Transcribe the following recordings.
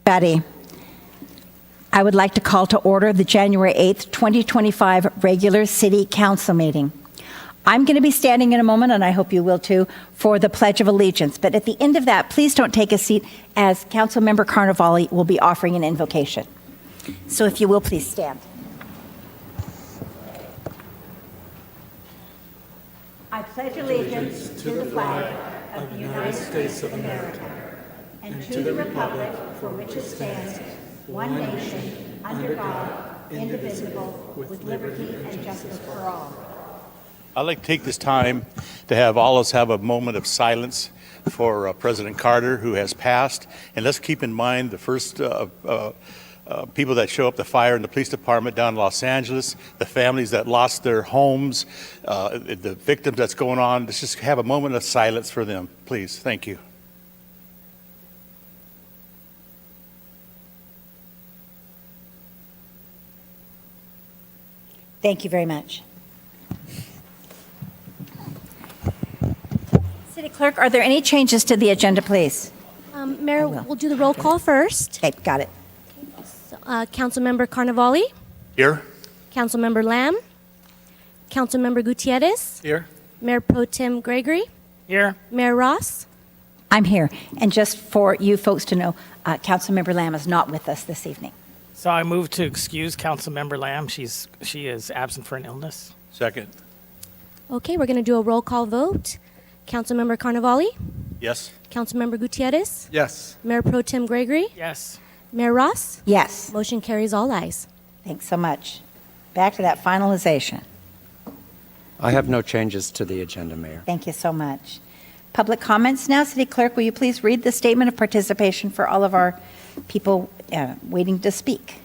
Betty. I would like to call to order the January 8th, 2025 regular City Council meeting. I'm going to be standing in a moment, and I hope you will too, for the Pledge of Allegiance. But at the end of that, please don't take a seat, as Councilmember Carnevale will be offering an invocation. So if you will, please stand. I pledge allegiance to the flag of the United States of America and to the republic for which it stands, one nation, under God, indivisible, with liberty and justice for all. I'd like to take this time to have all of us have a moment of silence for President Carter, who has passed. And let's keep in mind the first people that show up, the fire and the police department down in Los Angeles, the families that lost their homes, the victims that's going on. Let's just have a moment of silence for them, please. Thank you. Thank you very much. City Clerk, are there any changes to the agenda, please? Mayor, we'll do the roll call first. Okay, got it. So, Councilmember Carnevale, Here? Councilmember Lamb, Councilmember Gutierrez, Here. Mayor Pro Tem Gregory, Here. Mayor Ross. I'm here. And just for you folks to know, Councilmember Lamb is not with us this evening. So I move to excuse Councilmember Lamb. She is absent for an illness. Second. Okay, we're going to do a roll call vote. Councilmember Carnevale, Yes. Councilmember Gutierrez, Yes. Mayor Pro Tem Gregory, Yes. Mayor Ross. Yes, Motion carries all ayes. thanks so much. Back to that finalization. I have no changes to the agenda, Mayor. Thank you so much. Public comments now. City Clerk, will you please read the statement of participation for all of our people waiting to speak?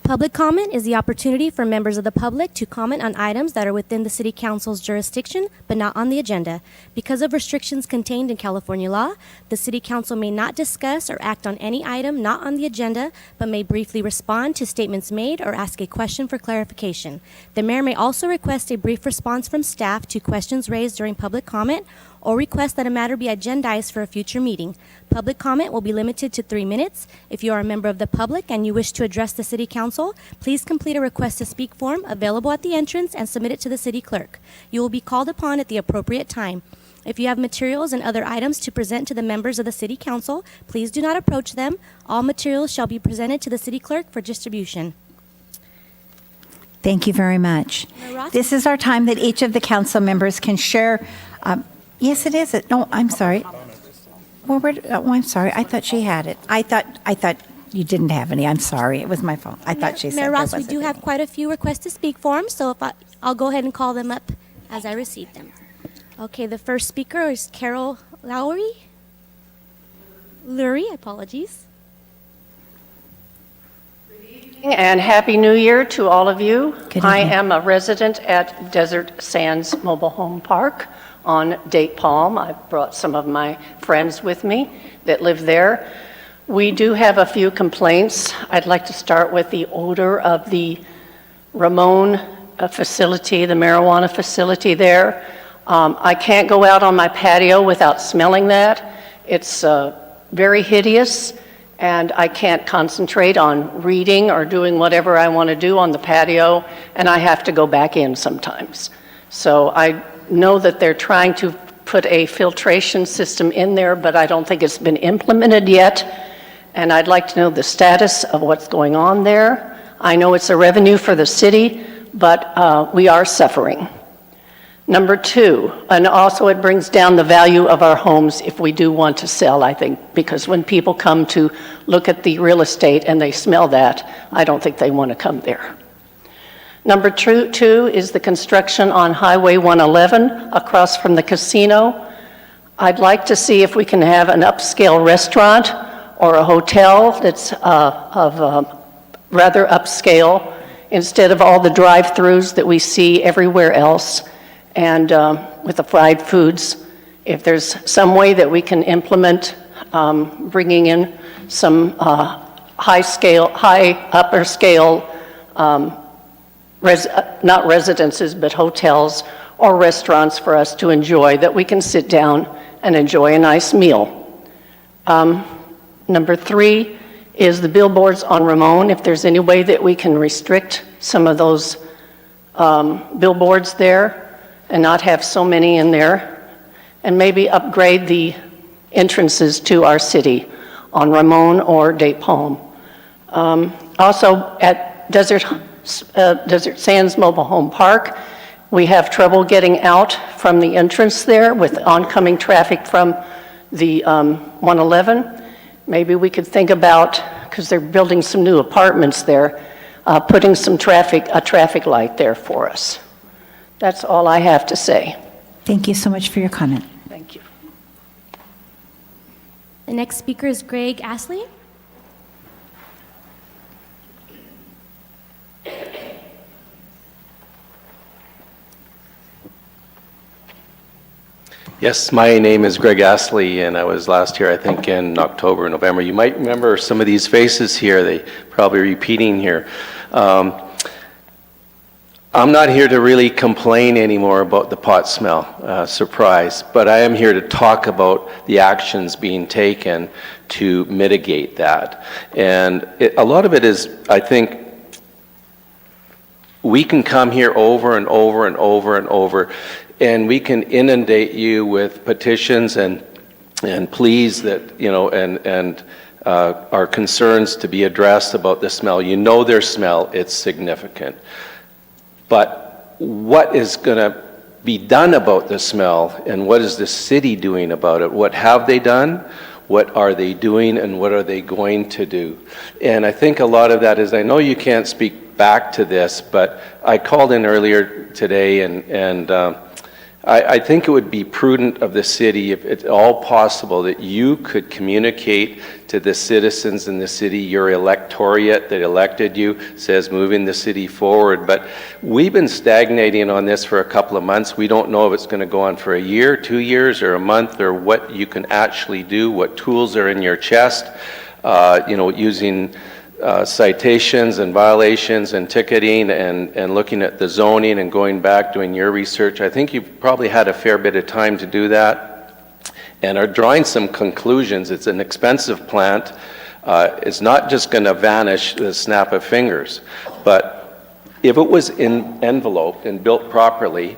Public comment is the opportunity for members of the public to comment on items that are within the City Council's jurisdiction but not on the agenda. Because of restrictions contained in California law, the City Council may not discuss or act on any item not on the agenda, but may briefly respond to statements made or ask a question for clarification. The Mayor may also request a brief response from staff to questions raised during public comment or request that a matter be agendized for a future meeting. Public comment will be limited to 3 minutes. If you are a member of the public and you wish to address the City Council, please complete a request to speak form available at the entrance and submit it to the City Clerk. You will be called upon at the appropriate time. If you have materials and other items to present to the members of the City Council, please do not approach them. All materials shall be presented to the City Clerk for distribution. Thank you very much. Mayor Ross? This is our time that each of the council members can share. Yes, it is. No, I'm sorry. Well, I'm sorry. I thought she had it. I thought you didn't have any. I'm sorry. It was my fault. I thought she said Mayor there Ross, we wasn't do have any. quite a few requests to speak forms, so I'll go ahead and call them up as I receive them. Okay, the first speaker is Carol Lurie, apologies. And Happy New Year to all of you. Good I evening. am a resident at Desert Sands Mobile Home Park on Date Palm. I've brought some of my friends with me that live there. We do have a few complaints. I'd like to start with the odor of the Ramon facility, the marijuana facility there. I can't go out on my patio without smelling that. It's very hideous, and I can't concentrate on reading or doing whatever I want to do on the patio, and I have to go back in sometimes. So I know that they're trying to put a filtration system in there, but I don't think it's been implemented yet, and I'd like to know the status of what's going on there. I know it's a revenue for the city, but we are suffering. Number two, and also it brings down the value of our homes if we do want to sell, I think, because when people come to look at the real estate and they smell that, I don't think they want to come there. Number two is the construction on Highway 111 across from the casino. I'd like to see if we can have an upscale restaurant or a hotel that's rather upscale instead of all the drive-thrus that we see everywhere else. And with the fried foods, if there's some way that we can implement bringing in some upper scale, not residences, but hotels or restaurants for us to enjoy, that we can sit down and enjoy a nice meal. Number three is the billboards on Ramon. If there's any way that we can restrict some of those billboards there and not have so many in there, and maybe upgrade the entrances to our city on Ramon or Date Palm. Also, at Desert Sands Mobile Home Park, we have trouble getting out from the entrance there with oncoming traffic from the 111. Maybe we could think about, because they're building some new apartments there, putting some a traffic light there for us. That's all I have to say. Thank you so much for your comment. Thank you. The next speaker is Greg Astley. Yes, my name is Greg Astley, and I was last here, I think, in October, November. You might remember some of these faces here. They probably repeating here. I'm not here to really complain anymore about the pot smell, surprise, but I am here to talk about the actions being taken to mitigate that. And a lot of it is, I think, we can come here over and over and over and over, and we can inundate you with petitions and pleas that, you know, and our concerns to be addressed about the smell. You know their smell, it's significant. But what is going to be done about the smell, and what is the city doing about it? What have they done? What are they doing, and what are they going to do? And I think a lot of that is, I know you can't speak back to this, but I called in earlier today, and I think it would be prudent of the city, if it's all possible, that you could communicate to the citizens in the city, your electorate that elected you says moving the city forward. But we've been stagnating on this for a couple of months. We don't know if it's going to go on for a year, 2 years, or a month, or what you can actually do, what tools are in your chest, you know, using citations and violations and ticketing and looking at the zoning and going back, doing your research. I think you've probably had a fair bit of time to do that and are drawing some conclusions. It's an expensive plant. It's not just going to vanish the snap of fingers. But if it was enveloped and built properly,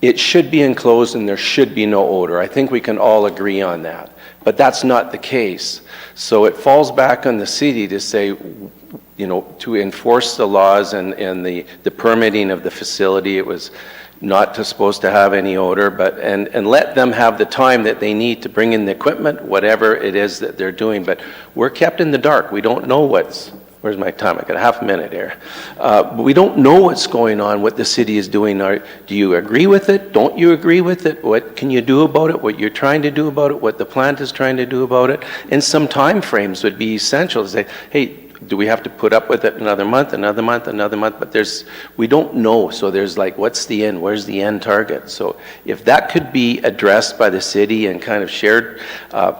it should be enclosed and there should be no odor. I think we can all agree on that. But that's not the case. So it falls back on the city to say, you know, to enforce the laws and the permitting of the facility. It was not supposed to have any odor, but and let them have the time that they need to bring in the equipment, whatever it is that they're doing. But we're kept in the dark. We don't know where's my time? I got a half a minute here. But we don't know what's going on, what the city is doing. Do you agree with it? Don't you agree with it? What can you do about it? What you're trying to do about it? What the plant is trying to do about it? And some time frames would be essential to say, hey, do we have to put up with it another month, another month, another month? But we don't know. So there's like, what's the end? Where's the end target? So if that could be addressed by the city and kind of shared,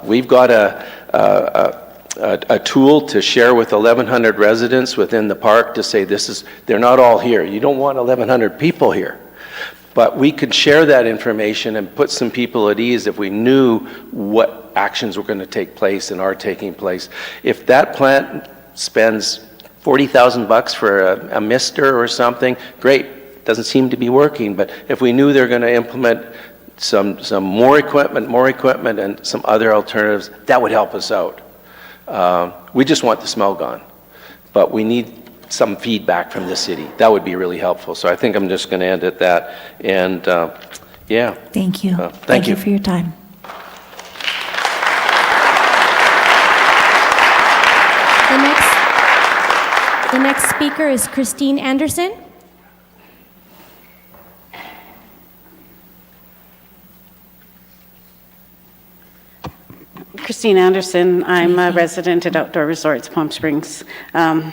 we've got a tool to share with 1,100 residents within the park to say they're not all here. You don't want 1,100 people here. But we could share that information and put some people at ease if we knew what actions were going to take place and are taking place. If that plant spends $40,000 for a mister or something, great. Doesn't seem to be working. But if we knew they're going to implement some more equipment and some other alternatives, that would help us out. We just want the smell gone, but we need some feedback from the city. That would be really helpful. So I think I'm just going to end at that. And yeah. Thank you. Thank you for your time. The next speaker is Christine Anderson. Christine Anderson. I'm a resident at Outdoor Resorts, Palm Springs. I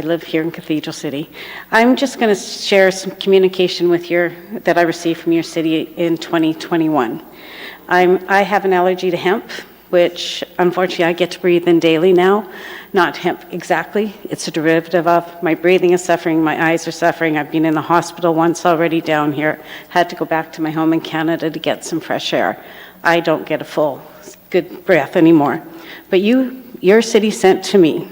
live here in Cathedral City. I'm just going to share some communication with that I received from your city in 2021. I have an allergy to hemp, which unfortunately I get to breathe in daily now. Not hemp exactly. It's a derivative of. My breathing is suffering. My eyes are suffering. I've been in the hospital once already down here. Had to go back to my home in Canada to get some fresh air. I don't get a full good breath anymore. But you your city sent to me.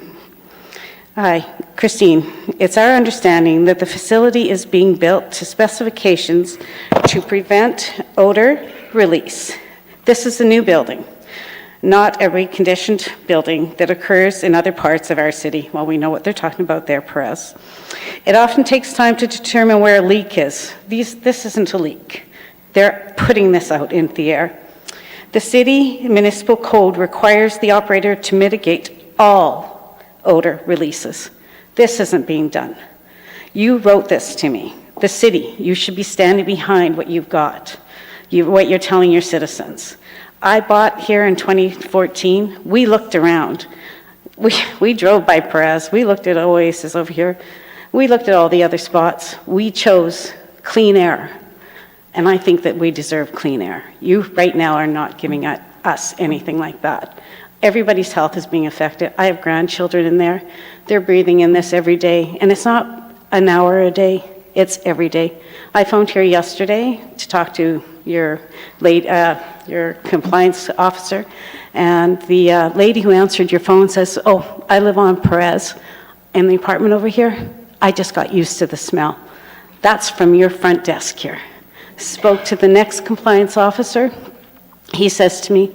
Hi, Christine. It's our understanding that the facility is being built to specifications to prevent odor release. This is a new building, not a reconditioned building that occurs in other parts of our city. Well, we know what they're talking about there, Perez. It often takes time to determine where a leak is. This isn't a leak. They're putting this out into the air. The city municipal code requires the operator to mitigate all odor releases. This isn't being done. You wrote this to me. The city, you should be standing behind what you've got, what you're telling your citizens. I bought here in 2014. We looked around. We drove by Perez. We looked at Oasis over here. We looked at all the other spots. We chose clean air. And I think that we deserve clean air. You right now are not giving us anything like that. Everybody's health is being affected. I have grandchildren in there. They're breathing in this every day. And it's not an hour a day. It's every day. I phoned here yesterday to talk to your compliance officer. And the lady who answered your phone says, oh, I live on Perez in the apartment over here. I just got used to the smell. That's from your front desk here. Spoke to the next compliance officer. He says to me,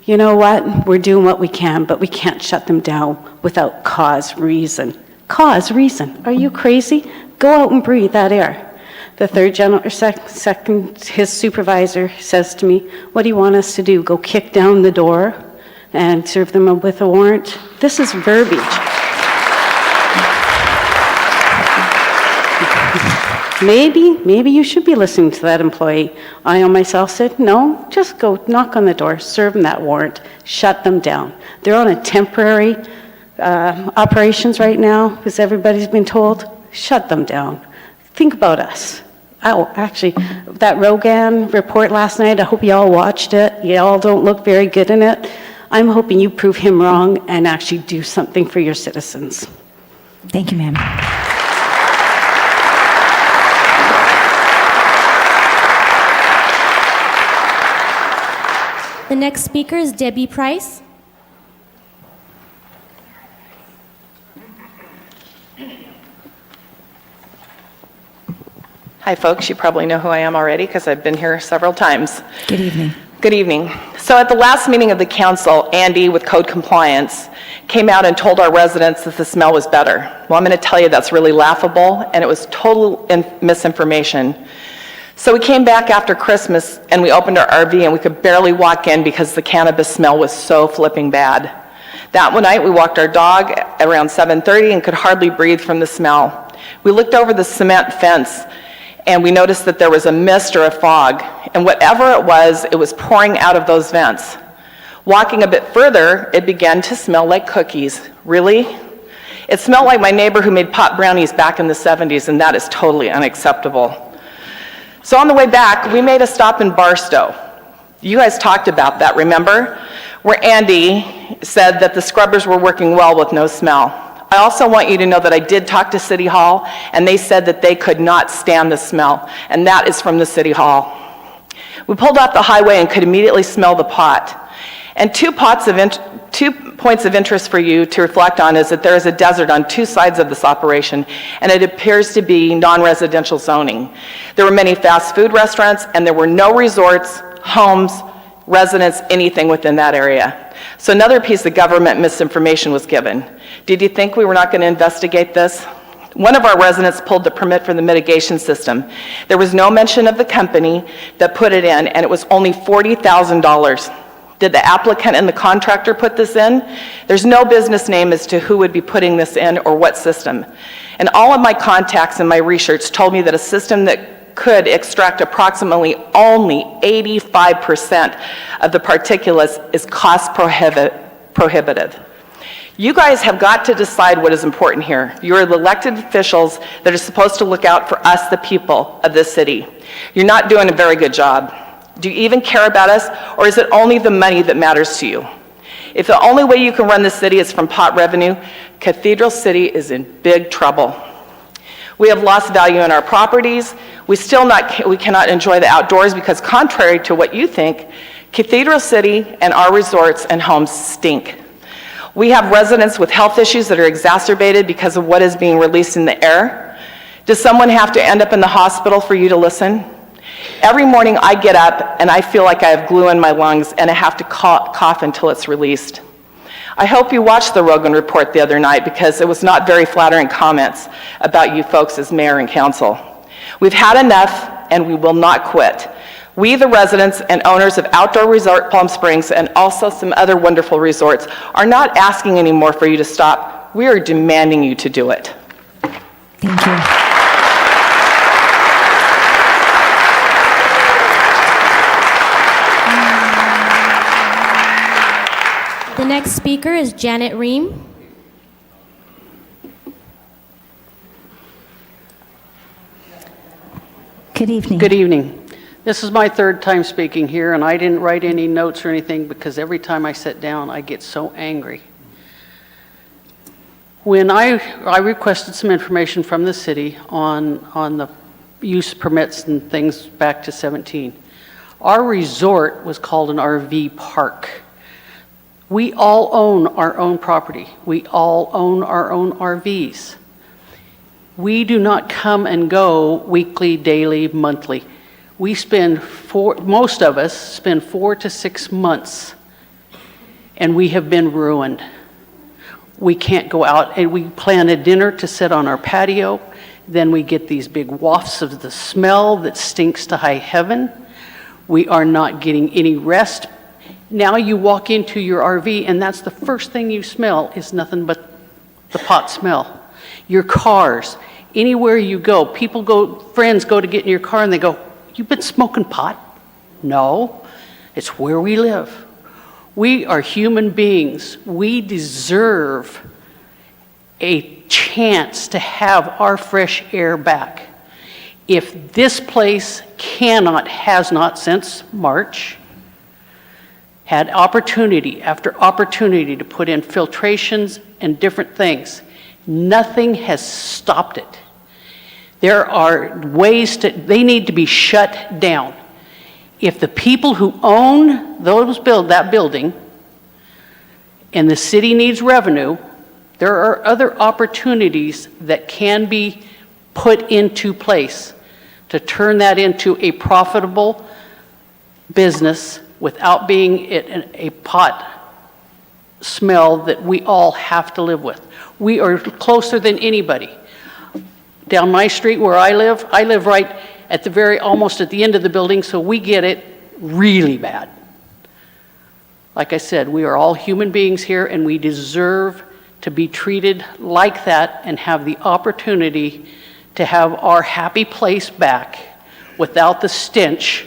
you know what, we're doing what we can, but we can't shut them down without cause reason. Cause reason? Are you crazy? Go out and breathe that air. The third general, or second, his supervisor says to me, what do you want us to do? Go kick down the door and serve them with a warrant? This is verbiage. Maybe you should be listening to that employee. I on myself said, no, just go knock on the door, serve them that warrant, shut them down. They're on a temporary operations right now, because everybody's been told, shut them down. Think about us. Oh, actually, that Rogan report last night, I hope you all watched it. You all don't look very good in it. I'm hoping you prove him wrong and actually do something for your citizens. Thank you, ma'am. The next speaker is Debbie Price. Hi, folks. You probably know who I am already because I've been here several times. Good evening. Good evening. So at the last meeting of the council, Andy with Code Compliance came out and told our residents that the smell was better. Well, I'm going to tell you that's really laughable, and it was total misinformation. So we came back after Christmas and we opened our RV and we could barely walk in because the cannabis smell was so flipping bad. That one night we walked our dog around 7:30 and could hardly breathe from the smell. We looked over the cement fence and we noticed that there was a mist or a fog, and whatever it was pouring out of those vents. Walking a bit further, it began to smell like cookies. Really? It smelled like my neighbor who made pot brownies back in the 70s, and that is totally unacceptable. So on the way back, we made a stop in Barstow. You guys talked about that, remember? Where Andy said that the scrubbers were working well with no smell. I also want you to know that I did talk to City Hall, and they said that they could not stand the smell, and that is from the City Hall. We pulled off the highway and could immediately smell the pot. And 2 points of interest for you to reflect on is that there is a desert on 2 sides of this operation, and it appears to be non-residential zoning. There were many fast food restaurants, and there were no resorts, homes, residents, anything within that area. So another piece of government misinformation was given. Did you think we were not going to investigate this? One of our residents pulled the permit for the mitigation system. There was no mention of the company that put it in, and it was only $40,000. Did the applicant and the contractor put this in? There's no business name as to who would be putting this in or what system. And all of my contacts and my research told me that a system that could extract approximately only 85% of the particulates is cost prohibitive. You guys have got to decide what is important here. You're the elected officials that are supposed to look out for us, the people of this city. You're not doing a very good job. Do you even care about us, or is it only the money that matters to you? If the only way you can run the city is from pot revenue, Cathedral City is in big trouble. We have lost value in our properties. We cannot enjoy the outdoors because, contrary to what you think, Cathedral City and our resorts and homes stink. We have residents with health issues that are exacerbated because of what is being released in the air. Does someone have to end up in the hospital for you to listen? Every morning I get up and I feel like I have glue in my lungs and I have to cough until it's released. I hope you watched the Rogan Report the other night because it was not very flattering comments about you folks as mayor and council. We've had enough and we will not quit. We, the residents and owners of Outdoor Resort Palm Springs and also some other wonderful resorts, are not asking anymore for you to stop. We are demanding you to do it. Thank you. The next speaker is Janet Ream. Good evening. Good evening. This is my third time speaking here, and I didn't write any notes or anything because every time I sit down, I get so angry. When I requested some information from the city on the use permits and things back to 17, our resort was called an RV park. We all own our own property. We all own our own RVs. We do not come and go weekly, daily, monthly. We spend most of us spend 4 to 6 months, and we have been ruined. We can't go out, and we plan a dinner to sit on our patio. Then we get these big wafts of the smell that stinks to high heaven. We are not getting any rest. Now you walk into your RV, and that's the first thing you smell is nothing but the pot smell. Your cars, anywhere you go, friends go to get in your car, and they go, "You've been smoking pot?" No, it's where we live. We are human beings. We deserve a chance to have our fresh air back. If this place has not since March, had opportunity after opportunity to put in filtrations and different things, nothing has stopped it. There are ways they need to be shut down. If the people who own that building and the city needs revenue, there are other opportunities that can be put into place to turn that into a profitable business without being a pot smell that we all have to live with. We are closer than anybody. Down my street where I live right at almost at the end of the building, so we get it really bad. Like I said, we are all human beings here, and we deserve to be treated like that and have the opportunity to have our happy place back without the stench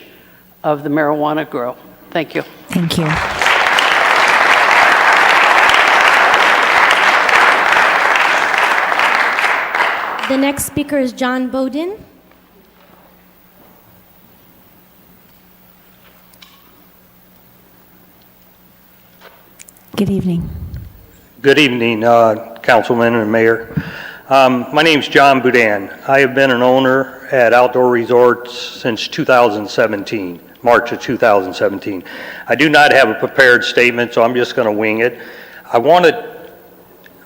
of the marijuana grow. Thank you. Thank you. The next speaker is John Bowden. Good evening. Good evening, Councilman and Mayor. My name's John Boudin. I have been an owner at Outdoor Resorts since 2017, March of 2017. I do not have a prepared statement, so I'm just going to wing it. I want to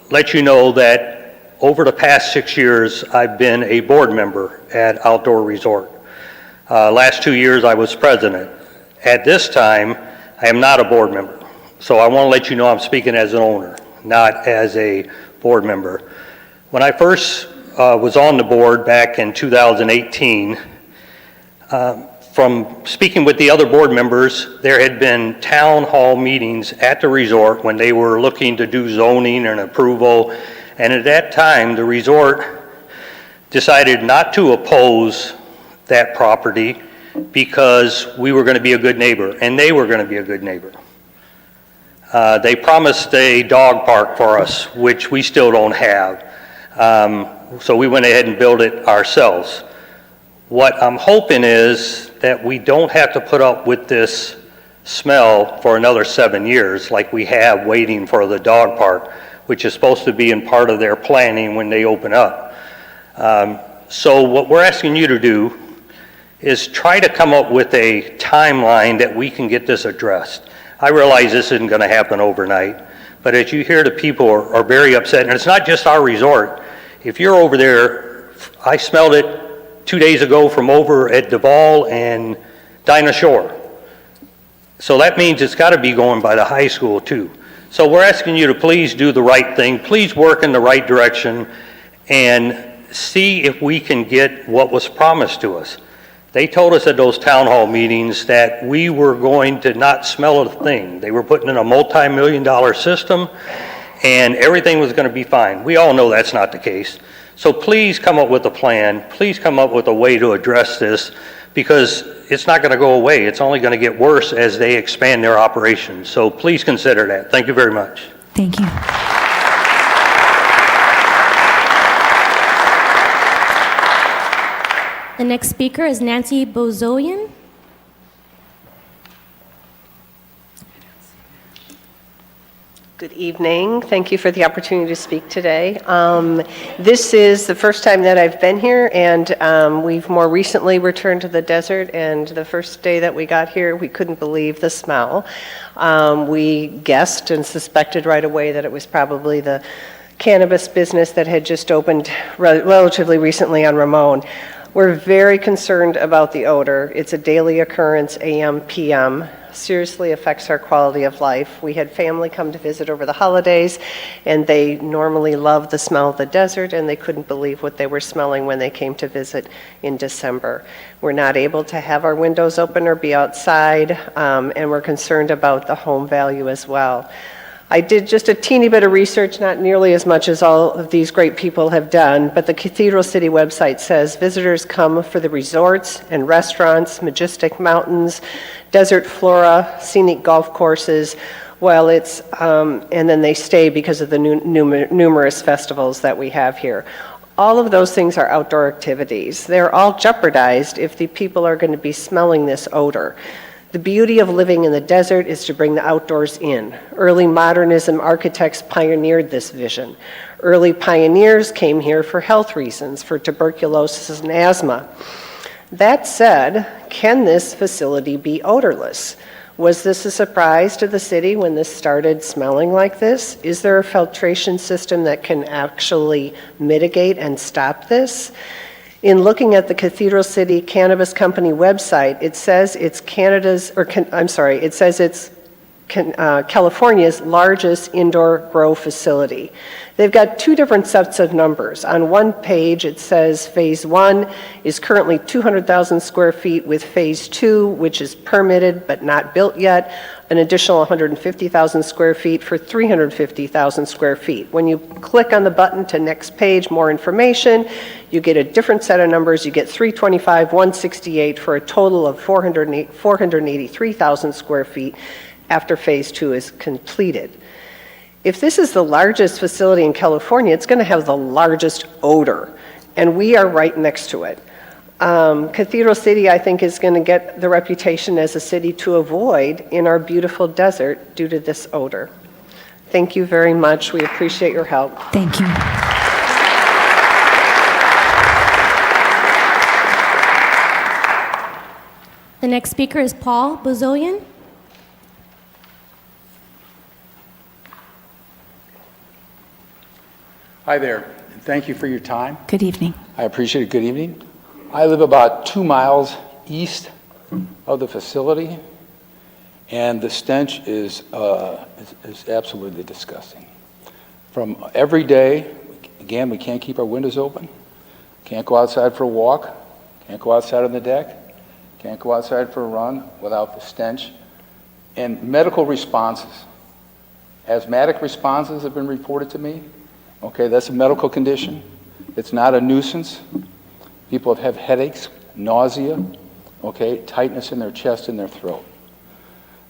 let you know that over the past 6 years, I've been a board member at Outdoor Resort. Last 2 years, I was president. At this time, I am not a board member. So I want to let you know I'm speaking as an owner, not as a board member. When I first was on the board back in 2018, from speaking with the other board members, there had been town hall meetings at the resort when they were looking to do zoning and approval. And at that time, the resort decided not to oppose that property because we were going to be a good neighbor, and they were going to be a good neighbor. They promised a dog park for us, which we still don't have. So we went ahead and built it ourselves. What I'm hoping is that we don't have to put up with this smell for another 7 years like we have waiting for the dog park, which is supposed to be in part of their planning when they open up. So what we're asking you to do is try to come up with a timeline that we can get this addressed. I realize this isn't going to happen overnight, But as you hear, the people are very upset, and it's not just our resort. If you're over there, I smelled it 2 days ago from over at Duval and Dinah Shore. So that means it's got to be going by the high school too. So we're asking you to please do the right thing, please work in the right direction, and see if we can get what was promised to us. They told us at those town hall meetings that we were going to not smell a thing. They were putting in a multi-million-dollar system, and everything was going to be fine. We all know that's not the case. So please come up with a plan. Please come up with a way to address this, because it's not going to go away. It's only going to get worse as they expand their operations. So please consider that. Thank you very much. Thank you. The next speaker is Nancy Bozoyan. Good evening. Thank you for the opportunity to speak today. This is the first time that I've been here, and we've more recently returned to the desert, and the first day that we got here, we couldn't believe the smell. We guessed and suspected right away that it was probably the cannabis business that had just opened relatively recently on Ramon. We're very concerned about the odor. It's a daily occurrence, AM, PM. Seriously affects our quality of life. We had family come to visit over the holidays, and they normally love the smell of the desert, and they couldn't believe what they were smelling when they came to visit in December. We're not able to have our windows open or be outside, and we're concerned about the home value as well. I did just a teeny bit of research, not nearly as much as all of these great people have done, but the Cathedral City website says visitors come for the resorts and restaurants, majestic mountains, desert flora, scenic golf courses, and then they stay because of the numerous festivals that we have here. All of those things are outdoor activities. They're all jeopardized if the people are going to be smelling this odor. The beauty of living in the desert is to bring the outdoors in. Early modernism architects pioneered this vision. Early pioneers came here for health reasons, for tuberculosis and asthma. That said, can this facility be odorless? Was this a surprise to the city when this started smelling like this? Is there a filtration system that can actually mitigate and stop this? In looking at the Cathedral City Cannabis Company website, it says it's California's largest indoor grow facility. They've got two different sets of numbers. On one page, it says Phase 1 is currently 200,000 square feet, with Phase 2, which is permitted but not built yet, an additional 150,000 square feet for 350,000 square feet. When you click on the button to next page, more information, you get a different set of numbers. You get 325, 168 for a total of 483,000 square feet after Phase 2 is completed. If this is the largest facility in California, it's going to have the largest odor, and we are right next to it. Cathedral City, I think, is going to get the reputation as a city to avoid in our beautiful desert due to this odor. Thank you very much. We appreciate your help. Thank you. The next speaker is Paul Bozoyan. Hi there, and thank you for your time. Good evening. I appreciate it. Good evening. I live about 2 miles east of the facility, and the stench is absolutely disgusting. From every day, again, we can't keep our windows open, can't go outside for a walk, can't go outside on the deck, can't go outside for a run without the stench. And medical responses, asthmatic responses have been reported to me. Okay, that's a medical condition. It's not a nuisance. People have headaches, nausea, okay, tightness in their chest and their throat.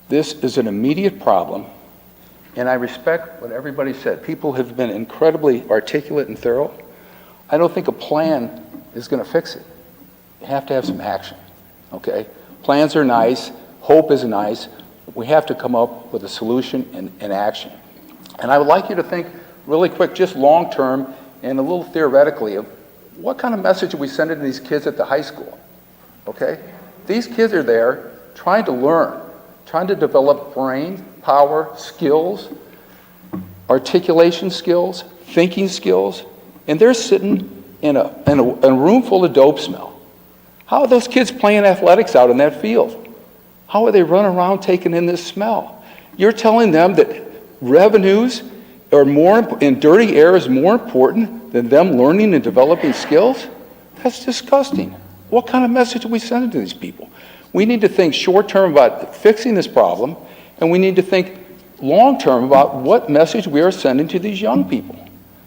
This is an immediate problem, and I respect what everybody said. People have been incredibly articulate and thorough. I don't think a plan is going to fix it. You have to have some action, okay? Plans are nice, hope is nice. We have to come up with a solution and action. And I would like you to think really quick, just long term, and a little theoretically, of what kind of message are we sending to these kids at the high school? Okay? These kids are there trying to learn, trying to develop brain power, skills. articulation skills, thinking skills, and they're sitting in a room full of dope smell. How are those kids playing athletics out in that field? How are they running around taking in this smell? You're telling them that revenues are more, and dirty air is more important than them learning and developing skills? That's disgusting. What kind of message are we sending to these people? We need to think short-term about fixing this problem, and we need to think long-term about what message we are sending to these young people.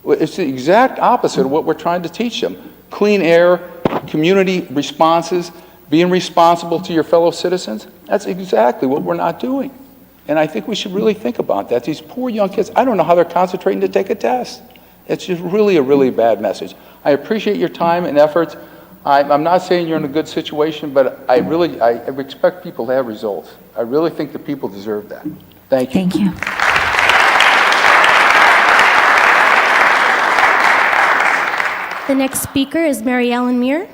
It's the exact opposite of what we're trying to teach them. Clean air, community responses, being responsible to your fellow citizens. That's exactly what we're not doing. And I think we should really think about that. These poor young kids, I don't know how they're concentrating to take a test. It's just really a really bad message. I appreciate your time and efforts. I'm not saying you're in a good situation, but I expect people to have results. I really think the people deserve that. Thank you. Thank you. The next speaker is Mary Ellen Muir.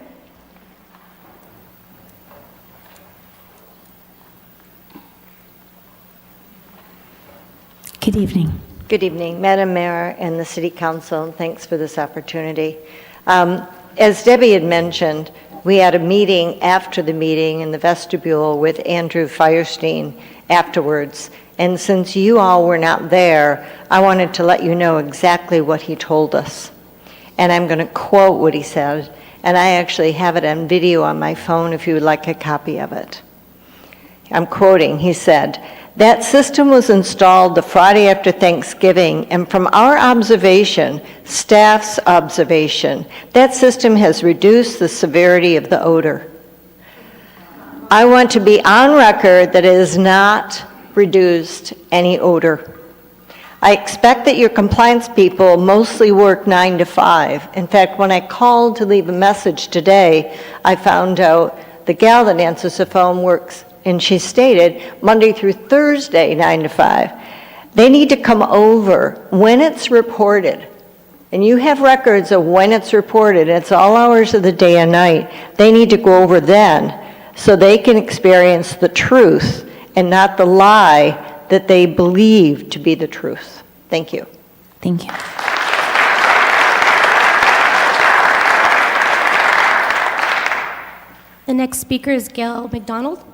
Good evening. Good evening, Madam Mayor and the City Council, and thanks for this opportunity. As Debbie had mentioned, we had a meeting after the meeting in the vestibule with Andrew Firestein afterwards, and since you all were not there, I wanted to let you know exactly what he told us. And I'm going to quote what he said, and I actually have it on video on my phone if you would like a copy of it. I'm quoting, he said, "That system was installed the Friday after Thanksgiving, and from our observation, staff's observation, that system has reduced the severity of the odor. I want to be on record that it has not reduced any odor. I expect that your compliance people mostly work 9 to 5. In fact, when I called to leave a message today, I found out the gal that answers the phone works, and she stated, Monday through Thursday, 9 to 5. They need to come over when it's reported. And you have records of when it's reported. It's all hours of the day and night. They need to go over then so they can experience the truth and not the lie that they believe to be the truth. Thank you. Thank you. The next speaker is Gail McDonald.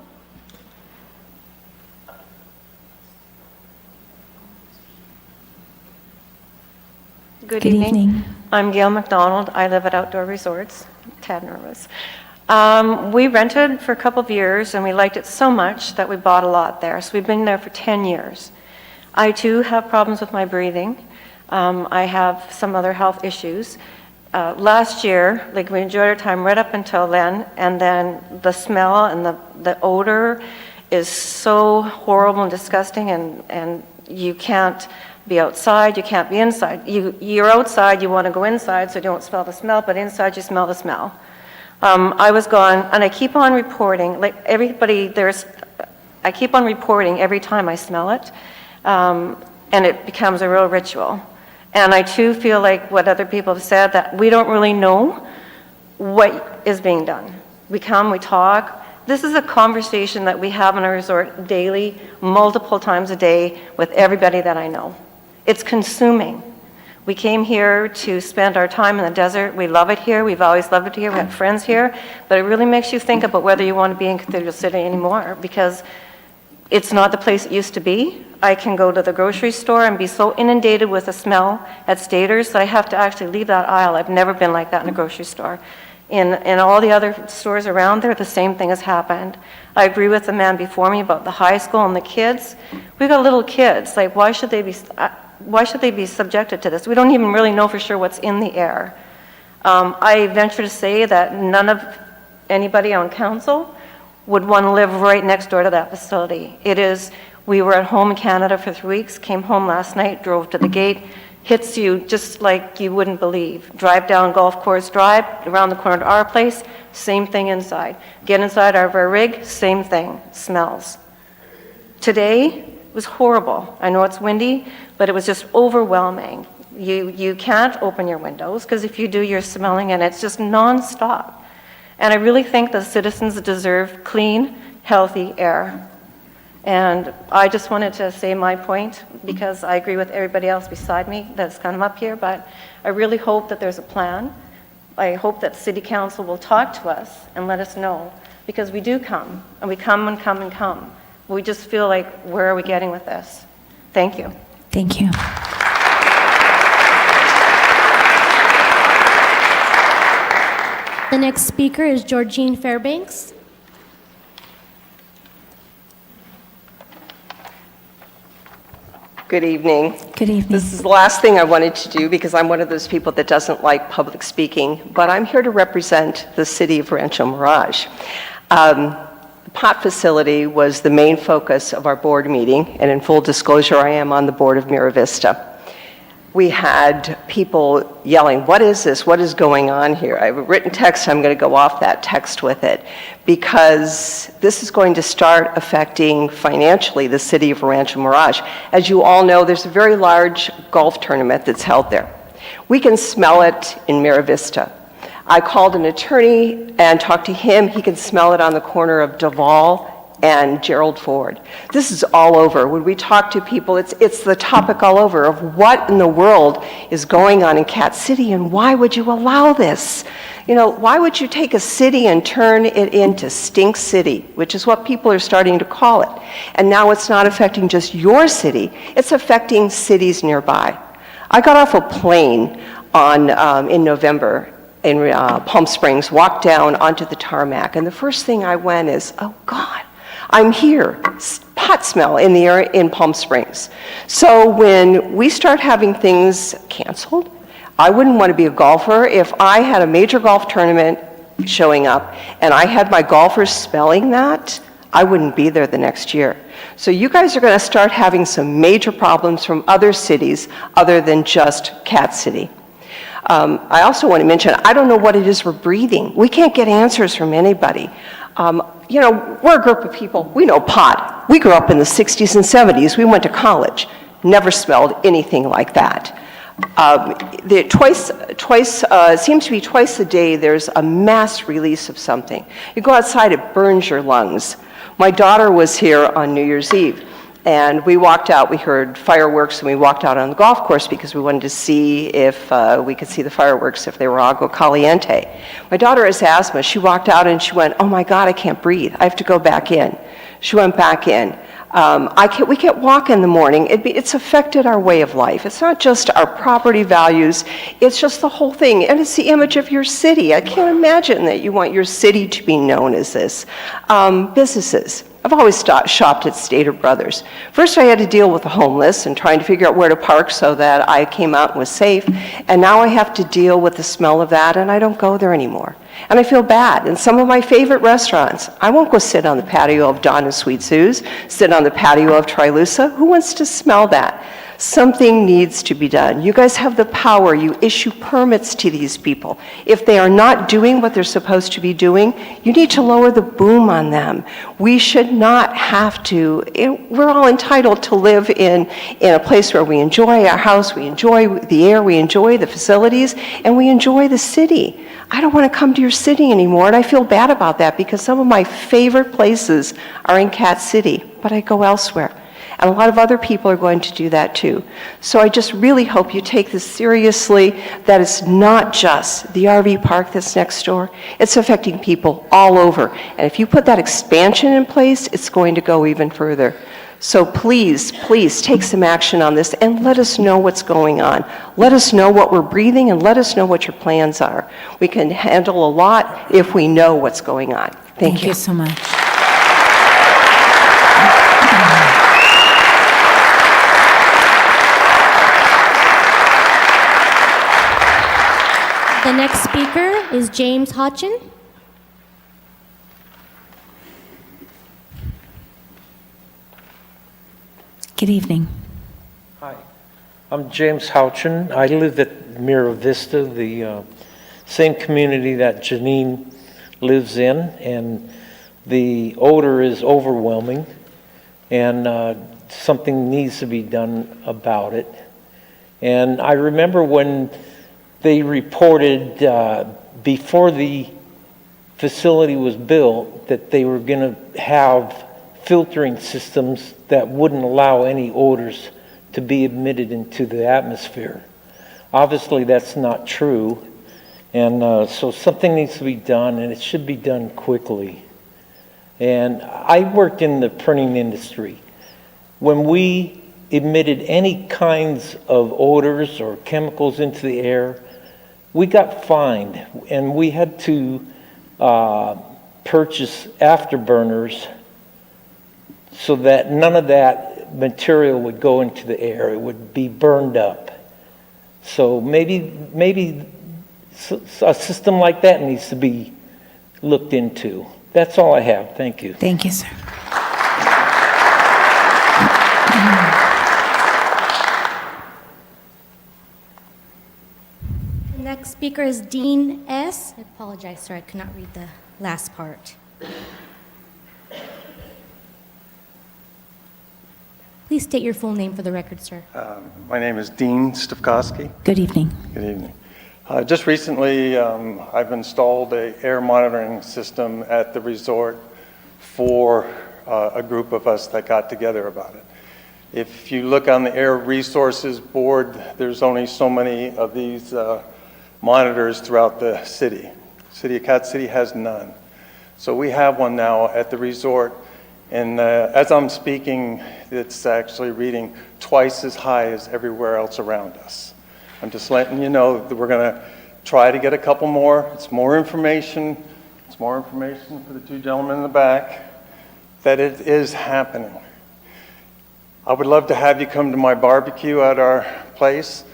Good evening. I'm Gail McDonald. I live at Outdoor Resorts, tad nervous. We rented for a couple of years and we liked it so much that we bought a lot there. So we've been there for 10 years. I too have problems with my breathing. I have some other health issues. Last year, like we enjoyed our time right up until then, and then the smell and the odor is so horrible and disgusting, and you can't be outside, you can't be inside. You're outside, you want to go inside so you don't smell the smell, but inside you smell the smell. I was gone, and I keep on reporting, like everybody, I keep on reporting every time I smell it, and it becomes a real ritual. And I too feel like what other people have said, that we don't really know what is being done. We come, we talk. This is a conversation that we have in our resort daily, multiple times a day with everybody that I know. It's consuming. We came here to spend our time in the desert. We love it here. We've always loved it here. We have friends here. But it really makes you think about whether you want to be in Cathedral City anymore, because it's not the place it used to be. I can go to the grocery store and be so inundated with the smell at Staters that I have to actually leave that aisle. I've never been like that in a grocery store. In all the other stores around there, the same thing has happened. I agree with the man before me about the high school and the kids. We've got little kids. Like, why should they be subjected to this? We don't even really know for sure what's in the air. I venture to say that none of anybody on council would want to live right next door to that facility. We were at home in Canada for 3 weeks, came home last night, drove to the gate, hits you just like you wouldn't believe. Drive down Golf Course Drive, around the corner to our place, same thing inside. Get inside our rig, same thing, smells. Today was horrible. I know it's windy, but it was just overwhelming. You can't open your windows, because if you do, you're smelling, and it's just nonstop. And I really think the citizens deserve clean, healthy air. And I just wanted to say my point, because I agree with everybody else beside me that's come up here, but I really hope that there's a plan. I hope that City Council will talk to us and let us know, because we do come, and we come and come and come. We just feel like, where are we getting with this? Thank you. Thank you. The next speaker is Georgine Fairbanks. Good evening. Good evening. This is the last thing I wanted to do because I'm one of those people that doesn't like public speaking, but I'm here to represent the city of Rancho Mirage. The pot facility was the main focus of our board meeting, and in full disclosure, I am on the board of Mira Vista. We had people yelling, "What is this? What is going on here?" I have a written text, I'm going to go off that text with it, because this is going to start affecting financially the city of Rancho Mirage. As you all know, there's a very large golf tournament that's held there. We can smell it in Mira Vista. I called an attorney and talked to him. He can smell it on the corner of Duval and Gerald Ford. This is all over. When we talk to people, it's the topic all over of what in the world is going on in Cat City, and why would you allow this? You know, why would you take a city and turn it into Stink City, which is what people are starting to call it. And now it's not affecting just your city, it's affecting cities nearby. I got off a plane in November in Palm Springs, walked down onto the tarmac, and the first thing I went is, oh God, I'm here, pot smell in the air in Palm Springs. So when we start having things canceled, I wouldn't want to be a golfer if I had a major golf tournament showing up and I had my golfers smelling that, I wouldn't be there the next year. So you guys are going to start having some major problems from other cities other than just Cat City. I also want to mention, I don't know what it is we're breathing. We can't get answers from anybody. You know, we're a group of people, we know pot. We grew up in the 60s and 70s, we went to college, never smelled anything like that. It seems to be twice a day there's a mass release of something. You go outside, it burns your lungs. My daughter was here on New Year's Eve, and we walked out, we heard fireworks, and we walked out on the golf course because we wanted to see if we could see the fireworks, if they were agua caliente. My daughter has asthma. She walked out and she went, oh my God, I can't breathe. I have to go back in. She went back in. We can't walk in the morning. It's affected our way of life. It's not just our property values, it's just the whole thing. And it's the image of your city. I can't imagine that you want your city to be known as this. Businesses. I've always shopped at Stater Brothers. First I had to deal with the homeless and trying to figure out where to park so that I came out and was safe. And now I have to deal with the smell of that, and I don't go there anymore. And I feel bad. And some of my favorite restaurants, I won't go sit on the patio of Don and Sweet Sue's, sit on the patio of Trilusa. Who wants to smell that? Something needs to be done. You guys have the power. You issue permits to these people. If they are not doing what they're supposed to be doing, you need to lower the boom on them. We should not have to. We're all entitled to live in a place where we enjoy our house, we enjoy the air, we enjoy the facilities, and we enjoy the city. I don't want to come to your city anymore, and I feel bad about that because some of my favorite places are in Cat City, but I go elsewhere. And a lot of other people are going to do that too. So I just really hope you take this seriously, that it's not just the RV park that's next door. It's affecting people all over. And if you put that expansion in place, it's going to go even further. So please, please take some action on this and let us know what's going on. Let us know what we're breathing and let us know what your plans are. We can handle a lot if we know what's going on. Thank you. Thank you so much. The next speaker is James Hodgson. Good evening. Hi, I'm James Houchin. I live at Mira Vista, the same community that Janine lives in, and the odor is overwhelming, and something needs to be done about it. And I remember when they reported before the facility was built that they were going to have filtering systems that wouldn't allow any odors to be emitted into the atmosphere. Obviously, that's not true, and so something needs to be done, and it should be done quickly. And I worked in the printing industry. When we emitted any kinds of odors or chemicals into the air, we got fined, and we had to purchase afterburners so that none of that material would go into the air. It would be burned up. So maybe a system like that needs to be looked into. That's all I have. Thank you. Thank you, sir. The next speaker is Dean S. I apologize, sir, I could not read the last part. Please state your full name for the record, sir. My name is Dean Stavkowski. Good evening. Good evening. Just recently, I've installed an air monitoring system at the resort for a group of us that got together about it. If you look on the Air Resources Board, there's only so many of these monitors throughout the city. City of Cat City has none. So we have one now at the resort. And as I'm speaking, it's actually reading twice as high as everywhere else around us. I'm just letting you know that we're going to try to get a couple more. It's more information. It's more information for the two gentlemen in the back that it is happening. I would love to have you come to my barbecue at our place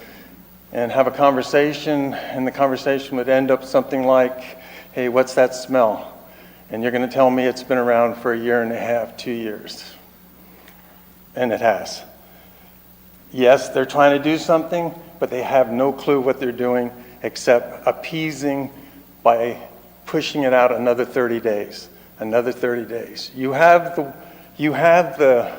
and have a conversation, and the conversation would end up something like, hey, what's that smell? And you're going to tell me it's been around for a year and a half, 2 years. And it has. Yes, they're trying to do something, but they have no clue what they're doing except appeasing by pushing it out another 30 days, another 30 days. You have the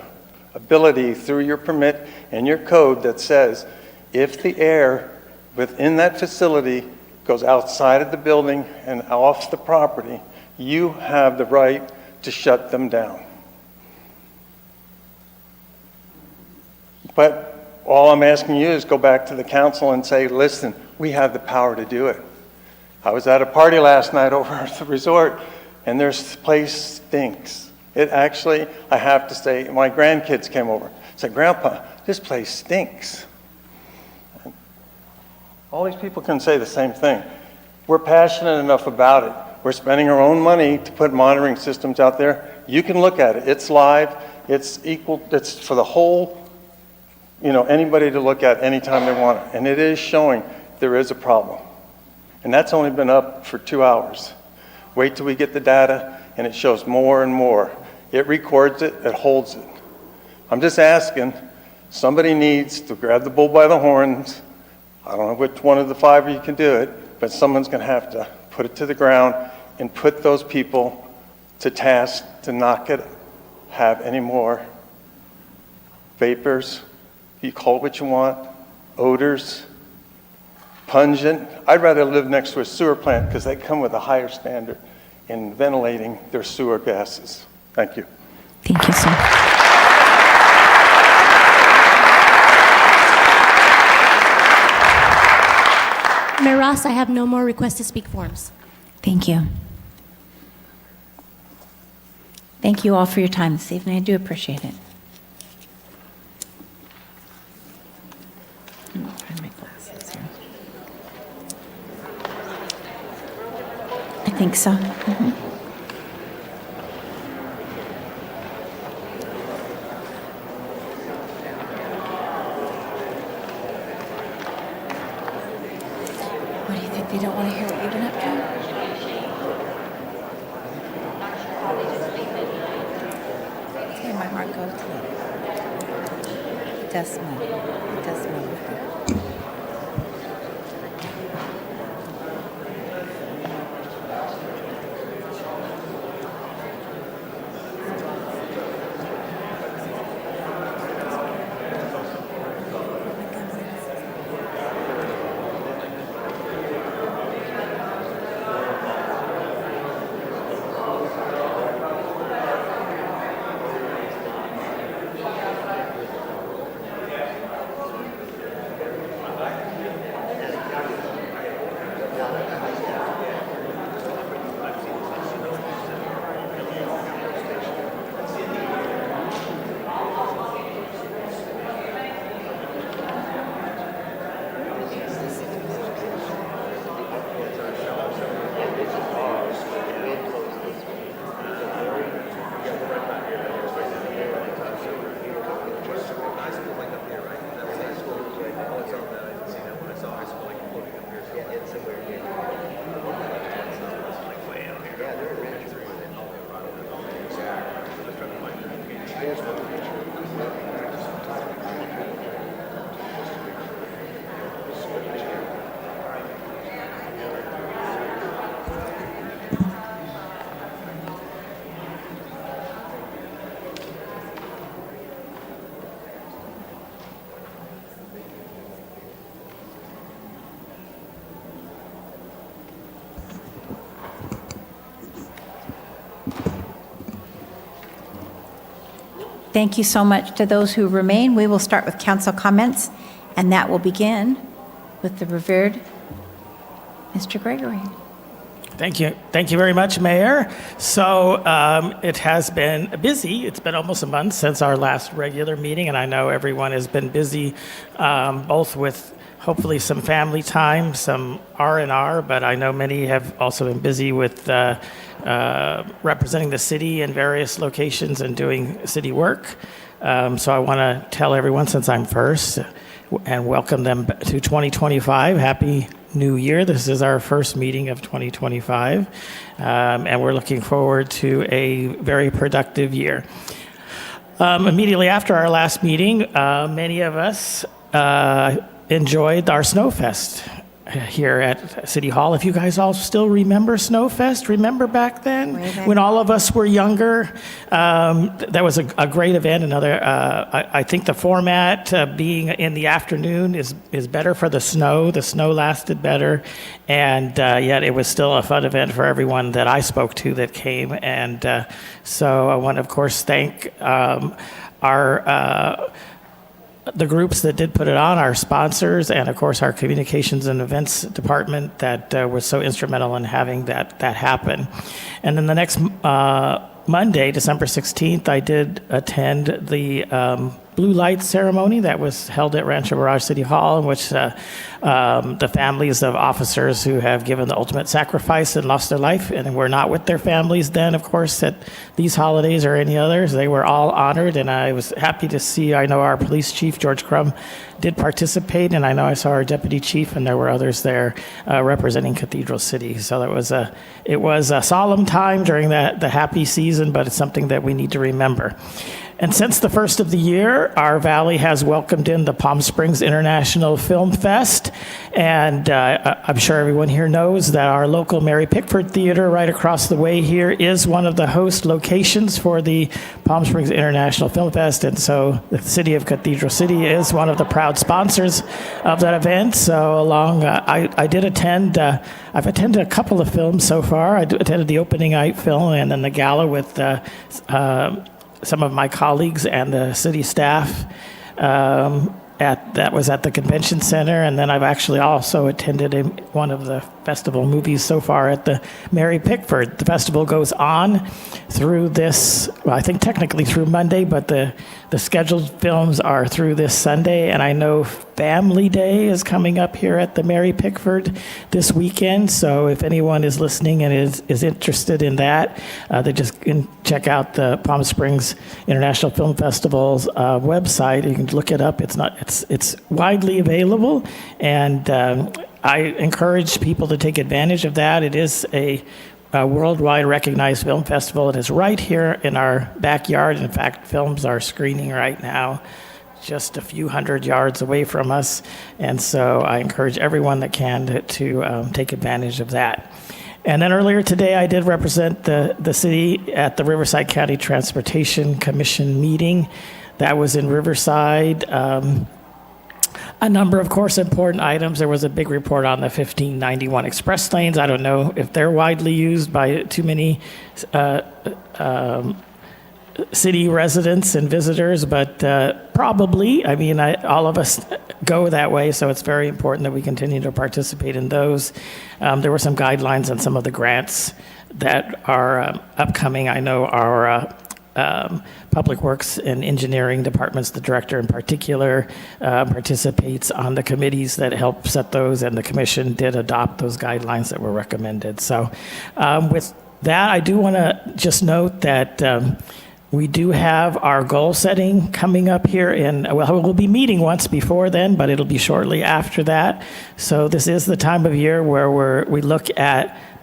ability through your permit and your code that says if the air within that facility goes outside of the building and off the property, you have the right to shut them down. But all I'm asking you is go back to the council and say, listen, we have the power to do it. I was at a party last night over at the resort, and this place stinks. It actually, I have to say, my grandkids came over. Said, Grandpa, this place stinks. All these people can say the same thing. We're passionate enough about it. We're spending our own money to put monitoring systems out there. You can look at it. It's live. It's equal. It's for the whole, anybody to look at anytime they want it. And it is showing there is a problem. And that's only been up for 2 hours. Wait till we get the data, and it shows more and more. It records it. It holds it. I'm just asking, somebody needs to grab the bull by the horns. I don't know which one of the 5 of you can do it, but someone's going to have to put it to the ground and put those people to task to not have any more vapors, you call it what you want, odors, pungent. I'd rather live next to a sewer plant because they come with a higher standard in ventilating their sewer gases. Thank you. Thank you, sir. Mayor Ross, I have no more request to speak forms. Thank you. Thank you all for your time this evening. I do appreciate it. Find my glasses here. I think so. Mm-hmm. What do you think? They don't want to hear what you've been up to? Okay, my heart goes to it. It does smell. It does smell like that. Thank you so much to those who remain. We will start with council comments, and that will begin with the revered Mr. Gregory. Thank you. Thank you very much, Mayor. So it has been busy. It's been almost a month since our last regular meeting, and I know everyone has been busy, both with hopefully some family time, some R&R, but I know many have also been busy with representing the city in various locations and doing city work. So I want to tell everyone, since I'm first, and welcome them to 2025. Happy New Year. This is our first meeting of 2025, and we're looking forward to a very productive year. Immediately after our last meeting, many of us enjoyed our Snowfest here at City Hall. If you guys all still remember Snowfest, remember back then when all of us were younger? That was a great event. I think the format being in the afternoon is better for the snow. The snow lasted better, and yet it was still a fun event for everyone that I spoke to that came. And so I want to, of course, thank the groups that did put it on, our sponsors, and of course our communications and events department that was so instrumental in having that happen. And then the next Monday, December 16th, I did attend the Blue Light ceremony that was held at Rancho Mirage City Hall, in which the families of officers who have given the ultimate sacrifice and lost their life and were not with their families then, of course, at these holidays or any others, they were all honored, and I was happy to see, I know our police chief, George Crum, did participate, and I know I saw our deputy chief, and there were others there representing Cathedral City. So it was a solemn time during the happy season, but it's something that we need to remember. And since the first of the year, our valley has welcomed in the Palm Springs International Film Fest. And I'm sure everyone here knows that our local Mary Pickford Theater right across the way here is one of the host locations for the Palm Springs International Film Fest. And so the city of Cathedral City is one of the proud sponsors of that event. So I did attend, I've attended a couple of films so far. I attended the opening night film and then the gala with some of my colleagues and the city staff that was at the convention center, and then I've actually also attended one of the festival movies so far at the Mary Pickford. The festival goes on through this, well, I think technically through Monday, but the scheduled films are through this Sunday, and I know Family Day is coming up here at the Mary Pickford this weekend, so if anyone is listening and is interested in that, they just can check out the Palm Springs International Film Festival's website. You can look it up. It's widely available, and I encourage people to take advantage of that. It is a worldwide recognized film festival. It is right here in our backyard. In fact, films are screening right now just a few hundred yards away from us. And so I encourage everyone that can to take advantage of that. And then earlier today, I did represent the city at the Riverside County Transportation Commission meeting. That was in Riverside. A number, of course, important items. There was a big report on the 1591 express lanes. I don't know if they're widely used by too many city residents and visitors, but probably, I mean, all of us go that way, so it's very important that we continue to participate in those. There were some guidelines on some of the grants that are upcoming. I know our Public Works and Engineering departments, the director in particular, participates on the committees that help set those, and the commission did adopt those guidelines that were recommended. So with that, I do want to just note that we do have our goal setting coming up here we'll be meeting once before then, but it'll be shortly after that. So this is the time of year where we look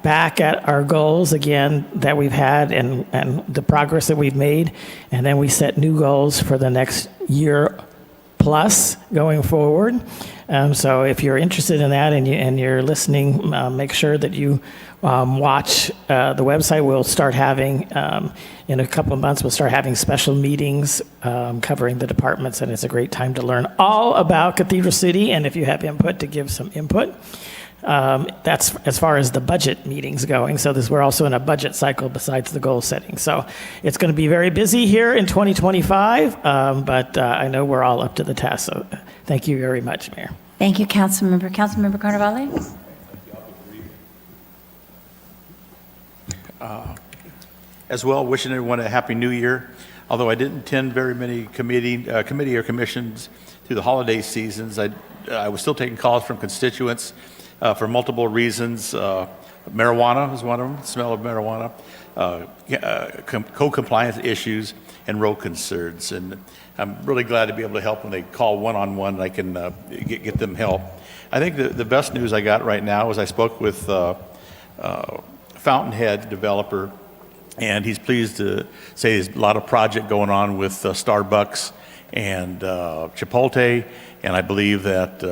back at our goals again that we've had and the progress that we've made, and then we set new goals for the next year plus going forward. So if you're interested in that and you're listening, make sure that you watch the website. We'll start having, in a couple of months, we'll start having special meetings covering the departments, and it's a great time to learn all about Cathedral City, and if you have input, to give some input. That's as far as the budget meetings going. So we're also in a budget cycle besides the goal setting. So it's going to be very busy here in 2025, but I know we're all up to the task. So thank you very much, Mayor. Thank you, Councilmember. Councilmember Carnevale? As well, wishing everyone a happy new year. Although I didn't attend very many committee or commissions through the holiday seasons, I was still taking calls from constituents for multiple reasons. Marijuana was one of them, smell of marijuana, co-compliance issues, and road concerns. And I'm really glad to be able to help when they call one-on-one, and I can get them help. I think the best news I got right now is I spoke with Fountainhead developer, and he's pleased to say there's a lot of project going on with Starbucks and Chipotle, and I believe that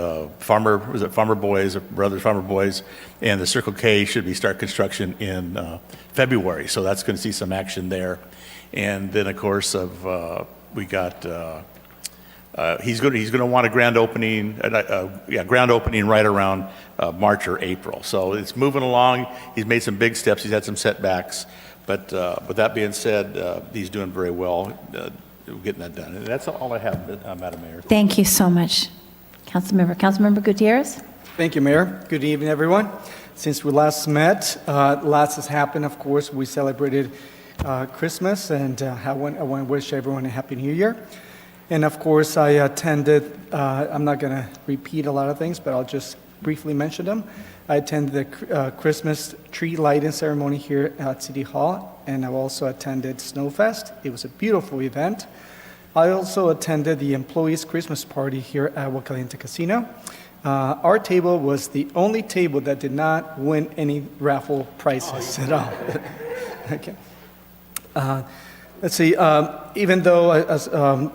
Farmer Boys, Brothers Farmer Boys, and the Circle K should start construction in February. So that's going to see some action there. And then, of course, we got he's going to want a grand opening, grand opening right around March or April. So it's moving along. He's made some big steps. He's had some setbacks, but that being said, he's doing very well. Getting that done. And that's all I have, Madam Mayor. Thank you so much, Councilmember. Councilmember Gutierrez? Thank you, Mayor. Good evening, everyone. Since we last met, lots has happened. Of course, we celebrated Christmas, and I want to wish everyone a Happy New Year. And of course, I attended, I'm not going to repeat a lot of things, but I'll just briefly mention them. I attended the Christmas tree lighting ceremony here at City Hall, and I also attended Snowfest. It was a beautiful event. I also attended the employees' Christmas party here at Agua Caliente Casino. Our table was the only table that did not win any raffle prizes at all. Okay. Let's see, even though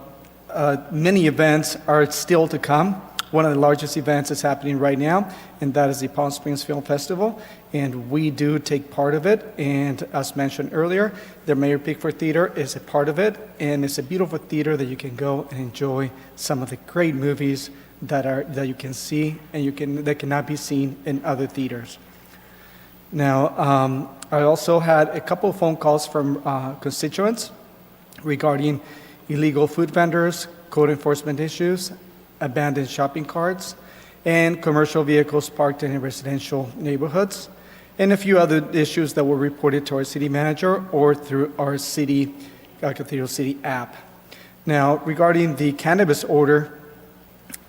many events are still to come, one of the largest events is happening right now, and that is the Palm Springs Film Festival, and we do take part of it. And as mentioned earlier, the Mayor Pickford Theater is a part of it, and it's a beautiful theater that you can go and enjoy some of the great movies that you can see and that cannot be seen in other theaters. Now, I also had a couple of phone calls from constituents regarding illegal food vendors, code enforcement issues, abandoned shopping carts, and commercial vehicles parked in residential neighborhoods, and a few other issues that were reported to our city manager or through our city, Cathedral City app. Now, regarding the cannabis order,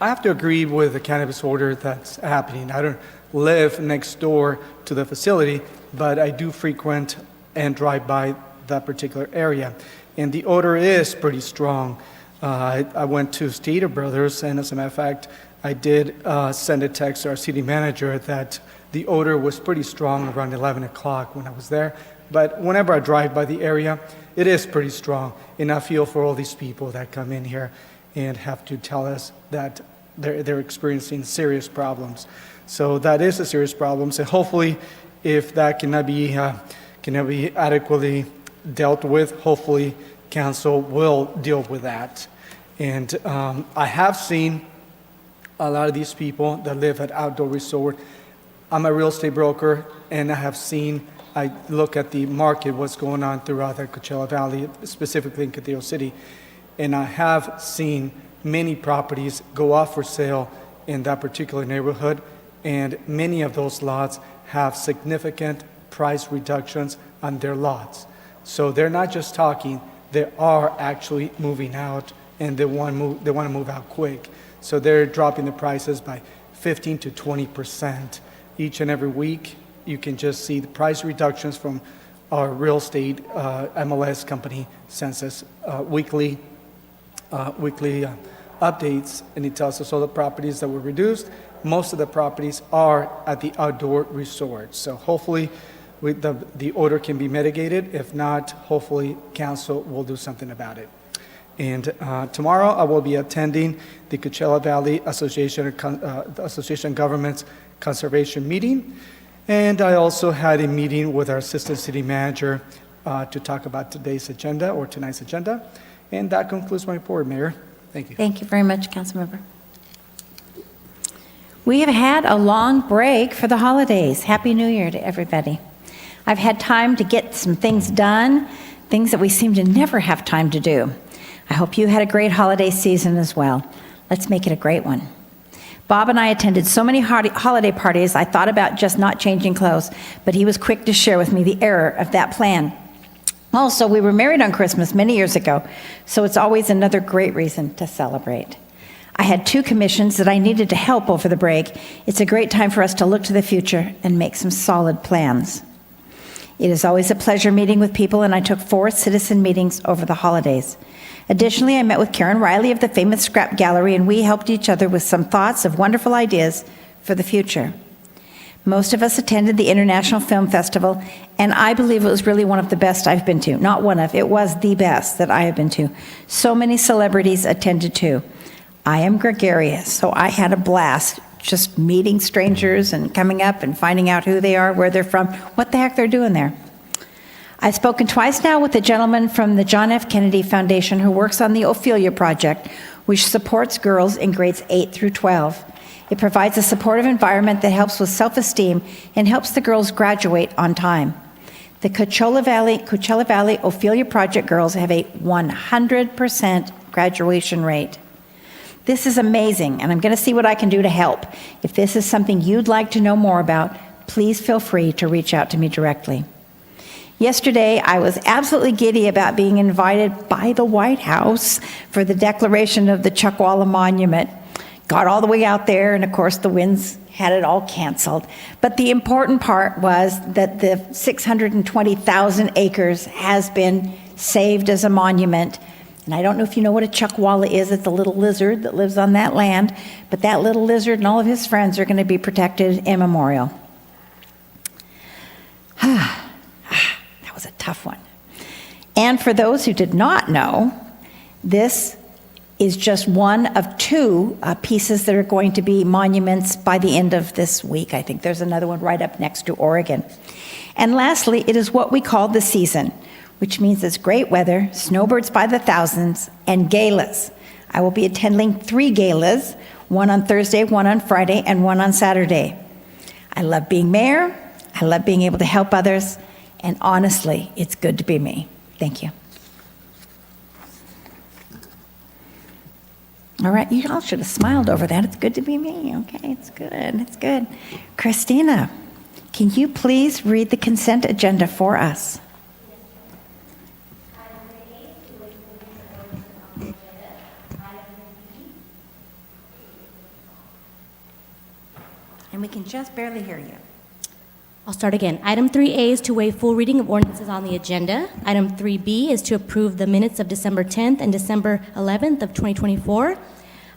I have to agree with the cannabis order that's happening. I don't live next door to the facility, but I do frequent and drive by that particular area, and the odor is pretty strong. I went to Stater Brothers, and as a matter of fact, I did send a text to our city manager that the odor was pretty strong around 11 o'clock when I was there. But whenever I drive by the area, it is pretty strong. And I feel for all these people that come in here and have to tell us that they're experiencing serious problems. So that is a serious problem. So hopefully, if that cannot be adequately dealt with, hopefully council will deal with that. And I have seen a lot of these people that live at Outdoor Resort. I'm a real estate broker, and I have seen I look at the market, what's going on throughout the Coachella Valley, specifically in Cathedral City, and I have seen many properties go off for sale in that particular neighborhood, and many of those lots have significant price reductions on their lots. So they're not just talking, they are actually moving out, and they want to move out quick. So they're dropping the prices by 15 to 20% each and every week. You can just see the price reductions from our real estate MLS company sends us weekly updates, and it tells us all the properties that were reduced. Most of the properties are at the outdoor resorts. So hopefully the order can be mitigated. If not, hopefully council will do something about it. And tomorrow I will be attending the Coachella Valley Association Governments Conservation meeting. And I also had a meeting with our assistant city manager to talk about today's agenda or tonight's agenda. And that concludes my report, Mayor. Thank you. Thank you very much, Councilmember. We have had a long break for the holidays. Happy New Year to everybody. I've had time to get some things done, things that we seem to never have time to do. I hope you had a great holiday season as well. Let's make it a great one. Bob and I attended so many holiday parties, I thought about just not changing clothes, but he was quick to share with me the error of that plan. Also, we were married on Christmas many years ago, so it's always another great reason to celebrate. I had 2 commissions that I needed to help over the break. It's a great time for us to look to the future and make some solid plans. It is always a pleasure meeting with people, and I took 4 citizen meetings over the holidays. Additionally, I met with Karen Riley of the famous Scrap Gallery, and we helped each other with some thoughts of wonderful ideas for the future. Most of us attended the International Film Festival, and I believe it was really one of the best I've been to. Not one of, it was the best that I have been to. So many celebrities attended too. I am gregarious, so I had a blast just meeting strangers and coming up and finding out who they are, where they're from, what the heck they're doing there. I've spoken twice now with a gentleman from the John F. Kennedy Foundation who works on the Ophelia Project, which supports girls in grades 8 through 12. It provides a supportive environment that helps with self-esteem and helps the girls graduate on time. The Coachella Valley Ophelia Project girls have a 100% graduation rate. This is amazing, and I'm going to see what I can do to help. If this is something you'd like to know more about, please feel free to reach out to me directly. Yesterday, I was absolutely giddy about being invited by the White House for the declaration of the Chuckwalla Monument. Got all the way out there, and of course the winds had it all canceled. But the important part was that the 620,000 acres has been saved as a monument. And I don't know if you know what a chuckwalla is. It's a little lizard that lives on that land. But that little lizard and all of his friends are going to be protected in memorial. That was a tough one. And for those who did not know, this is just one of 2 pieces that are going to be monuments by the end of this week. I think there's another one right up next to Oregon. And lastly, it is what we call the season, which means it's great weather, snowbirds by the thousands, and galas. I will be attending 3 galas, one on Thursday, one on Friday, and one on Saturday. I love being mayor, I love being able to help others, and honestly, it's good to be me. Thank you. All right, you all should have smiled over that. It's good to be me. Okay, it's good, it's good. Christina, can you please read the consent agenda for us? And we can just barely hear you. I'll start again. Item 3A is to waive full reading of ordinances on the agenda. Item 3B is to approve the minutes of December 10th and December 11th of 2024.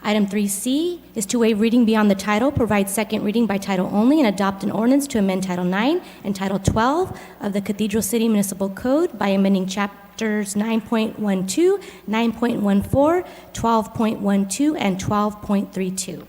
Item 3C is to waive reading beyond the title, provide second reading by title only, and adopt an ordinance to amend Title 9 and Title 12 of the Cathedral City Municipal Code by amending Chapters 9.12, 9.14, 12.12, and 12.32.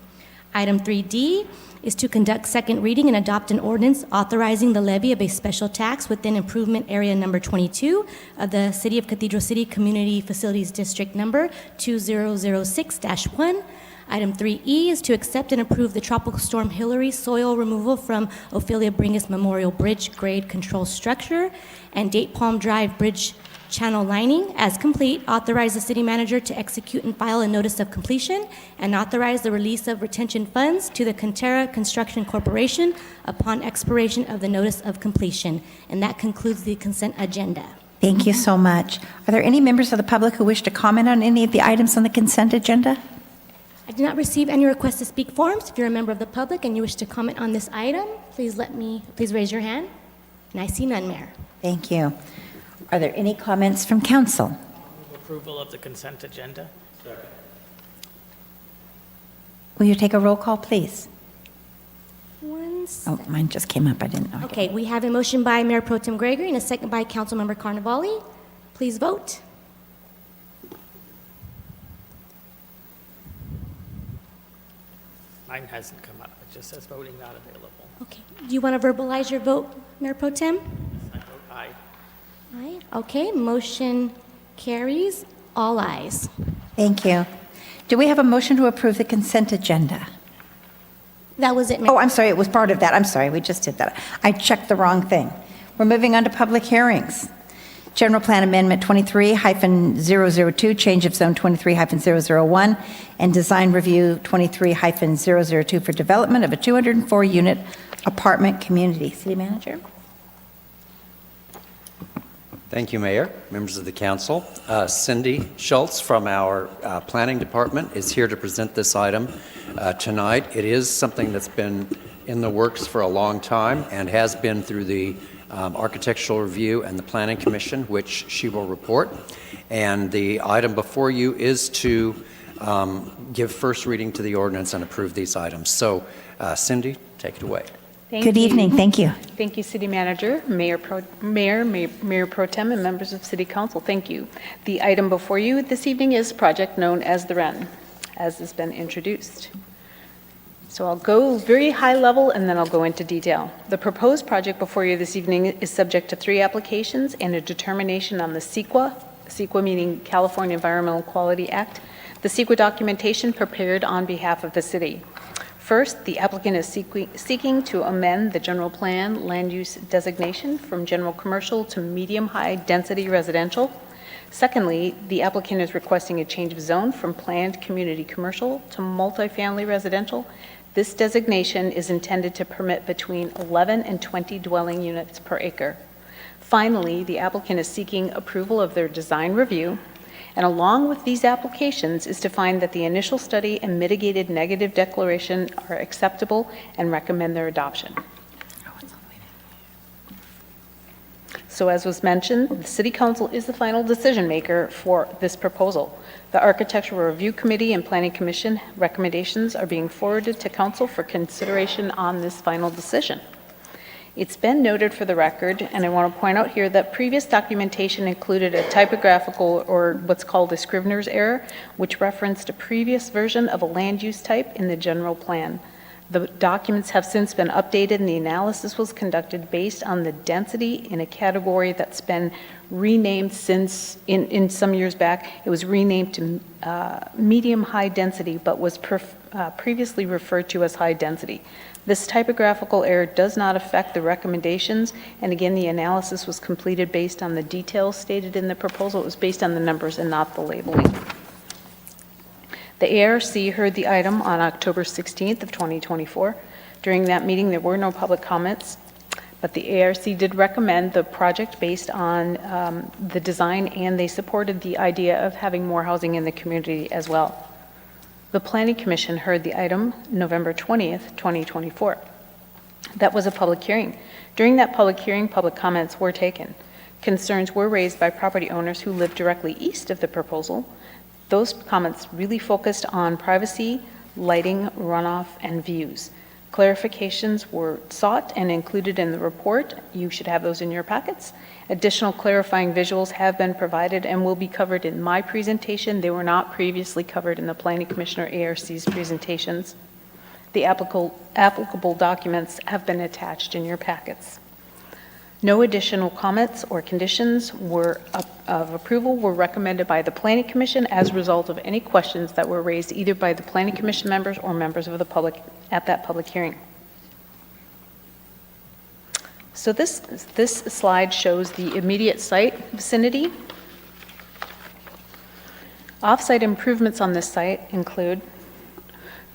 Item 3D is to conduct second reading and adopt an ordinance authorizing the levy of a special tax within Improvement Area Number 22 of the City of Cathedral City Community Facilities District Number 2006-1. Item 3E is to accept and approve the Tropical Storm Hillary soil removal from Ophelia Bringus Memorial Bridge grade control structure and Date Palm Drive Bridge channel lining as complete, authorize the city manager to execute and file a notice of completion, and authorize the release of retention funds to the Conterra Construction Corporation upon expiration of the notice of completion. And that concludes the consent agenda. Thank you so much. Are there any members of the public who wish to comment on any of the items on the consent agenda? I did not receive any requests to speak forms. If you're a member of the public and you wish to comment on this item, please raise your hand. And I see none, Mayor. Thank you. Are there any comments from council? Move approval of the consent agenda. Will you take a roll call, please? One Oh, mine just came up. I didn't know. Okay, we have a motion by Mayor Pro Tem Gregory and a second by Councilmember Carnevale. Please vote. Mine hasn't come up. It just says voting not available. Okay, do you want to verbalize your vote, Mayor Pro Tem? I vote aye. Aye. Okay, motion carries. All ayes. Thank you. Do we have a motion to approve the consent agenda? That was it, Mayor. Oh, I'm sorry, it was part of that. I'm sorry, we just did that. I checked the wrong thing. We're moving on to public hearings. General Plan Amendment 23-002, change of zone 23-001, and Design Review 23-002 for development of a 204-unit apartment community. City Manager? Thank you, Mayor, members of the council. Cindy Schultz from our planning department is here to present this item tonight. It is something that's been in the works for a long time and has been through the Architectural Review and the Planning Commission, which she will report. And the item before you is to give first reading to the ordinance and approve these items. So, Cindy, take it away. Good evening, thank you. Thank you, City Manager, Mayor Pro Tem, and members of City Council. Thank you. The item before you this evening is a project known as the Wren, as has been introduced. So I'll go very high level and then I'll go into detail. The proposed project before you this evening is subject to 3 applications and a determination on the CEQA meaning California Environmental Quality Act, the CEQA documentation prepared on behalf of the city. First, the applicant is seeking to amend the general plan land use designation from general commercial to medium-high density residential. Secondly, the applicant is requesting a change of zone from planned community commercial to multifamily residential. This designation is intended to permit between 11 and 20 dwelling units per acre. Finally, the applicant is seeking approval of their design review, and along with these applications is to find that the initial study and mitigated negative declaration are acceptable and recommend their adoption. So as was mentioned, the City Council is the final decision maker for this proposal. The Architectural Review Committee and Planning Commission recommendations are being forwarded to Council for consideration on this final decision. It's been noted for the record, and I want to point out here that previous documentation included a typographical or what's called a Scrivener's error, which referenced a previous version of a land use type in the general plan. The documents have since been updated and the analysis was conducted based on the density in a category that's been renamed since, in some years back, it was renamed to medium high density, but was previously referred to as high density. This typographical error does not affect the recommendations, and again, the analysis was completed based on the details stated in the proposal. It was based on the numbers and not the labeling. The ARC heard the item on October 16th of 2024. During that meeting, there were no public comments, but the ARC did recommend the project based on the design, and they supported the idea of having more housing in the community as well. The Planning Commission heard the item November 20th, 2024. That was a public hearing. During that public hearing, public comments were taken. Concerns were raised by property owners who live directly east of the proposal. Those comments really focused on privacy, lighting, runoff, and views. Clarifications were sought and included in the report. You should have those in your packets. Additional clarifying visuals have been provided and will be covered in my presentation. They were not previously covered in the Planning Commissioner ARC's presentations. The applicable documents have been attached in your packets. No additional comments or conditions of approval were recommended by the Planning Commission as a result of any questions that were raised either by the Planning Commission members or members of the public at that public hearing. So this slide shows the immediate site vicinity. Off-site improvements on this site include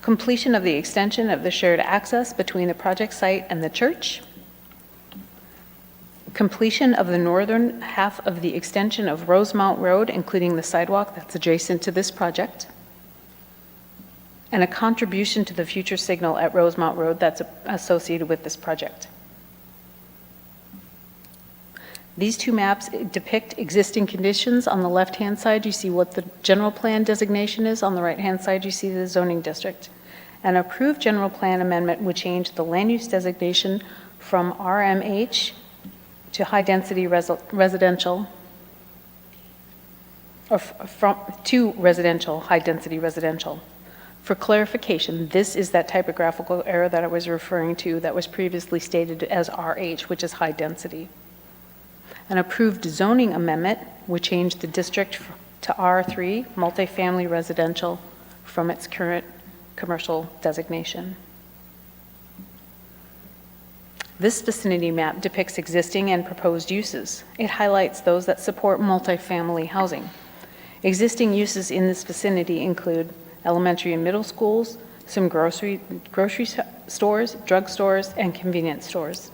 completion of the extension of the shared access between the project site and the church, completion of the northern half of the extension of Rosemount Road, including the sidewalk that's adjacent to this project, and a contribution to the future signal at Rosemount Road that's associated with this project. These two maps depict existing conditions. On the left-hand side, you see what the general plan designation is. On the right-hand side, you see the zoning district. An approved general plan amendment would change the land use designation from RMH to high-density residential, or to residential, high-density residential. For clarification, this is that typographical error that I was referring to that was previously stated as RH, which is high density. An approved zoning amendment would change the district to R3, multifamily residential, from its current commercial designation. This vicinity map depicts existing and proposed uses. It highlights those that support multifamily housing. Existing uses in this vicinity include elementary and middle schools, some grocery stores, drug stores, and convenience stores.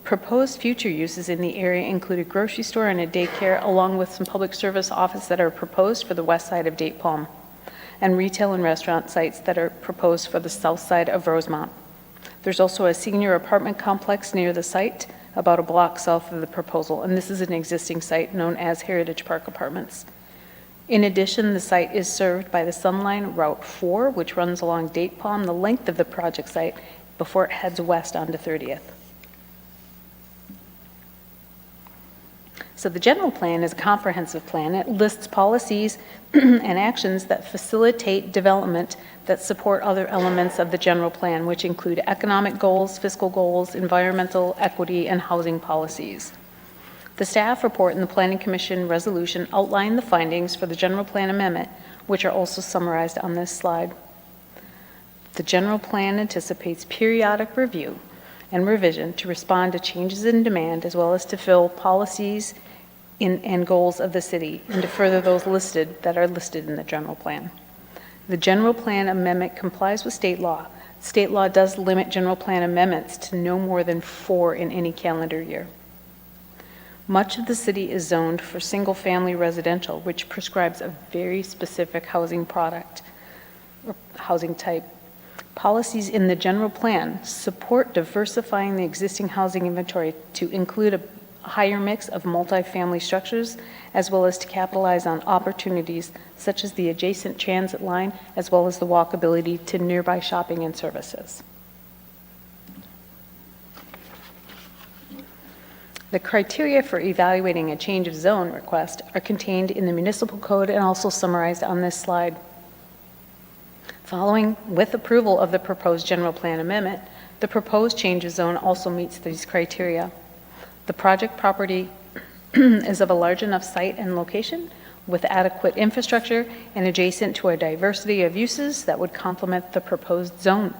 Proposed future uses in the area include a grocery store and a daycare, along with some public service offices that are proposed for the west side of Date Palm, and retail and restaurant sites that are proposed for the south side of Rosemount. There's also a senior apartment complex near the site, about a block south of the proposal, and this is an existing site known as Heritage Park Apartments. In addition, the site is served by the Sunline Route 4, which runs along Date Palm the length of the project site before it heads west onto 30th. So the general plan is a comprehensive plan. It lists policies and actions that facilitate development that support other elements of the general plan, which include economic goals, fiscal goals, environmental, equity, and housing policies. The staff report and the Planning Commission resolution outline the findings for the general plan amendment, which are also summarized on this slide. The general plan anticipates periodic review and revision to respond to changes in demand, as well as to fill policies and goals of the city, and to further those that are listed in the general plan. The general plan amendment complies with state law. State law does limit general plan amendments to no more than 4 in any calendar year. Much of the city is zoned for single-family residential, which prescribes a very specific housing product or housing type. Policies in the general plan support diversifying the existing housing inventory to include a higher mix of multifamily structures, as well as to capitalize on opportunities such as the adjacent transit line, as well as the walkability to nearby shopping and services. The criteria for evaluating a change of zone request are contained in the municipal code and also summarized on this slide. Following with approval of the proposed general plan amendment, the proposed change of zone also meets these criteria. The project property is of a large enough site and location with adequate infrastructure and adjacent to a diversity of uses that would complement the proposed zone.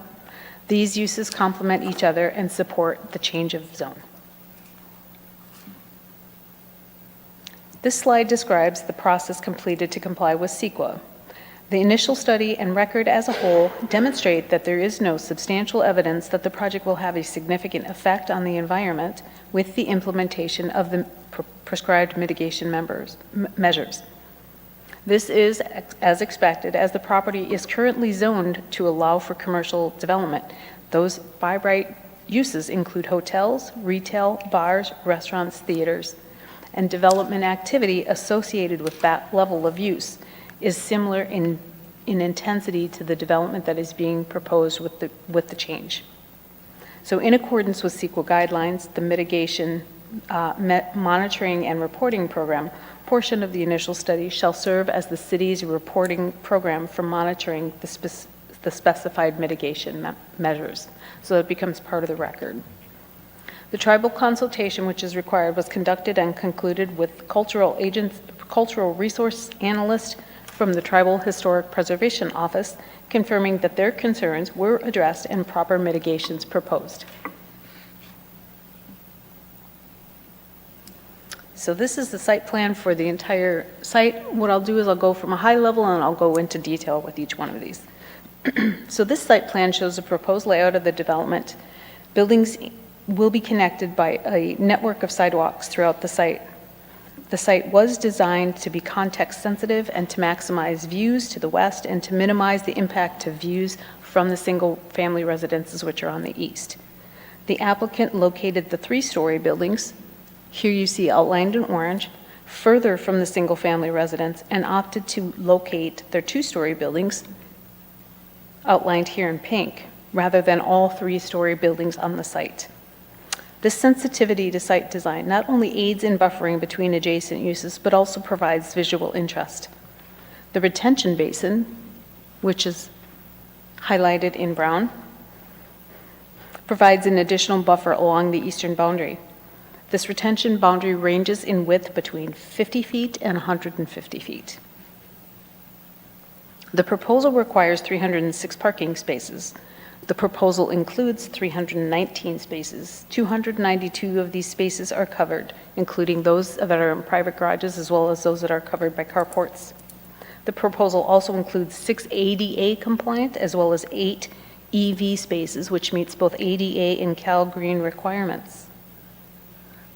These uses complement each other and support the change of zone. This slide describes the process completed to comply with CEQA. The initial study and record as a whole demonstrate that there is no substantial evidence that the project will have a significant effect on the environment with the implementation of the prescribed mitigation measures. This is as expected, as the property is currently zoned to allow for commercial development. Those by right uses include hotels, retail, bars, restaurants, theaters, and development activity associated with that level of use is similar in intensity to the development that is being proposed with the change. So in accordance with CEQA guidelines, the mitigation monitoring and reporting program portion of the initial study shall serve as the city's reporting program for monitoring the specified mitigation measures. So it becomes part of the record. The tribal consultation, which is required, was conducted and concluded with cultural resource analyst from the Tribal Historic Preservation Office, confirming that their concerns were addressed and proper mitigations proposed. So this is the site plan for the entire site. What I'll do is I'll go from a high level and I'll go into detail with each one of these. So this site plan shows the proposed layout of the development. Buildings will be connected by a network of sidewalks throughout the site. The site was designed to be context sensitive and to maximize views to the west and to minimize the impact to views from the single-family residences which are on the east. The applicant located the 3-story buildings, here you see outlined in orange, further from the single-family residence and opted to locate their 2-story buildings, outlined here in pink, rather than all 3-story buildings on the site. This sensitivity to site design not only aids in buffering between adjacent uses, but also provides visual interest. The retention basin, which is highlighted in brown, provides an additional buffer along the eastern boundary. This retention boundary ranges in width between 50 feet and 150 feet. The proposal requires 306 parking spaces. The proposal includes 319 spaces. 292 of these spaces are covered, including those that are in private garages as well as those that are covered by carports. The proposal also includes 6 ADA compliant as well as 8 EV spaces, which meets both ADA and Cal Green requirements.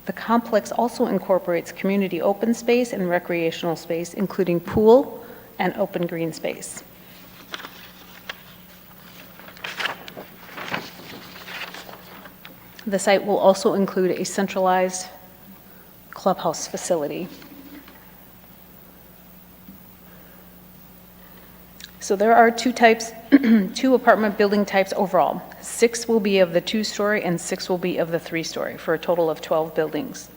The complex also incorporates community open space and recreational space, including pool and open green space. The site will also include a centralized clubhouse facility. So there are 2 types, 2 apartment building types overall. 6 will be of the 2-story and 6 will be of the 3-story for a total of 12 buildings.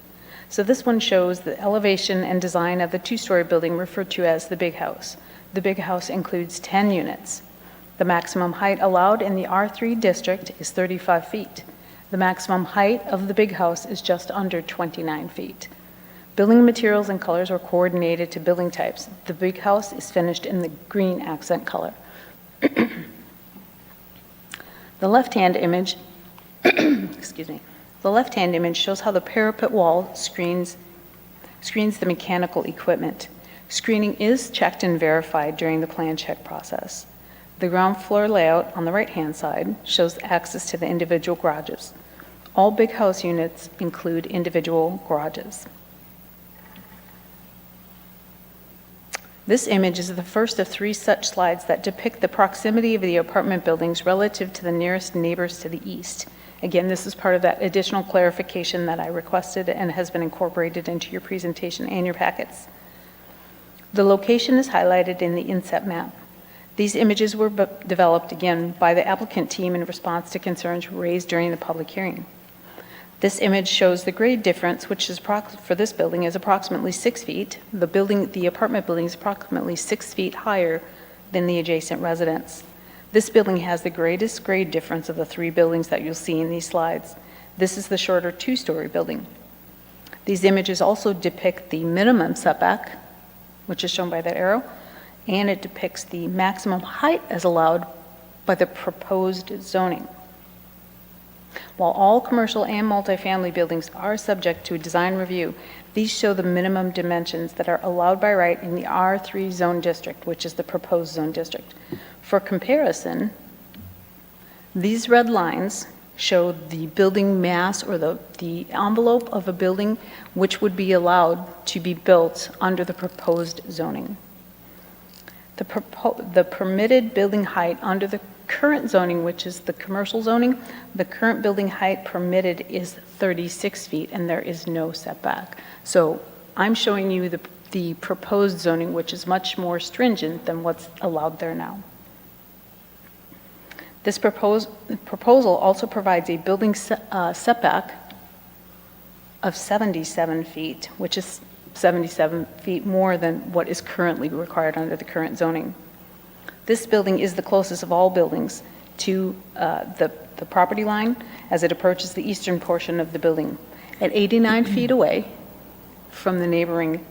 So this one shows the elevation and design of the 2-story building referred to as the Big House. The Big House includes 10 units. The maximum height allowed in the R3 district is 35 feet. The maximum height of the Big House is just under 29 feet. Building materials and colors are coordinated to building types. The Big House is finished in the green accent color. The left-hand image, excuse me, the left-hand image shows how the parapet wall screens the mechanical equipment. Screening is checked and verified during the plan check process. The ground floor layout on the right-hand side shows access to the individual garages. All Big House units include individual garages. This image is the first of 3 such slides that depict the proximity of the apartment buildings relative to the nearest neighbors to the east. Again, this is part of that additional clarification that I requested and has been incorporated into your presentation and your packets. The location is highlighted in the inset map. These images were developed again by the applicant team in response to concerns raised during the public hearing. This image shows the grade difference, which is for this building is approximately 6 feet. The apartment building is approximately 6 feet higher than the adjacent residence. This building has the greatest grade difference of the 3 buildings that you'll see in these slides. This is the shorter 2-story building. These images also depict the minimum setback, which is shown by that arrow, and it depicts the maximum height as allowed by the proposed zoning. While all commercial and multifamily buildings are subject to a design review, these show the minimum dimensions that are allowed by right in the R3 zone district, which is the proposed zone district. For comparison, these red lines show the building mass or the envelope of a building which would be allowed to be built under the proposed zoning. The permitted building height under the current zoning, which is the commercial zoning, the current building height permitted is 36 feet and there is no setback. So I'm showing you the proposed zoning, which is much more stringent than what's allowed there now. This proposal also provides a building setback of 77 feet, which is 77 feet more than what is currently required under the current zoning. This building is the closest of all buildings to the property line as it approaches the eastern portion of the building. At 89 feet away from the neighboring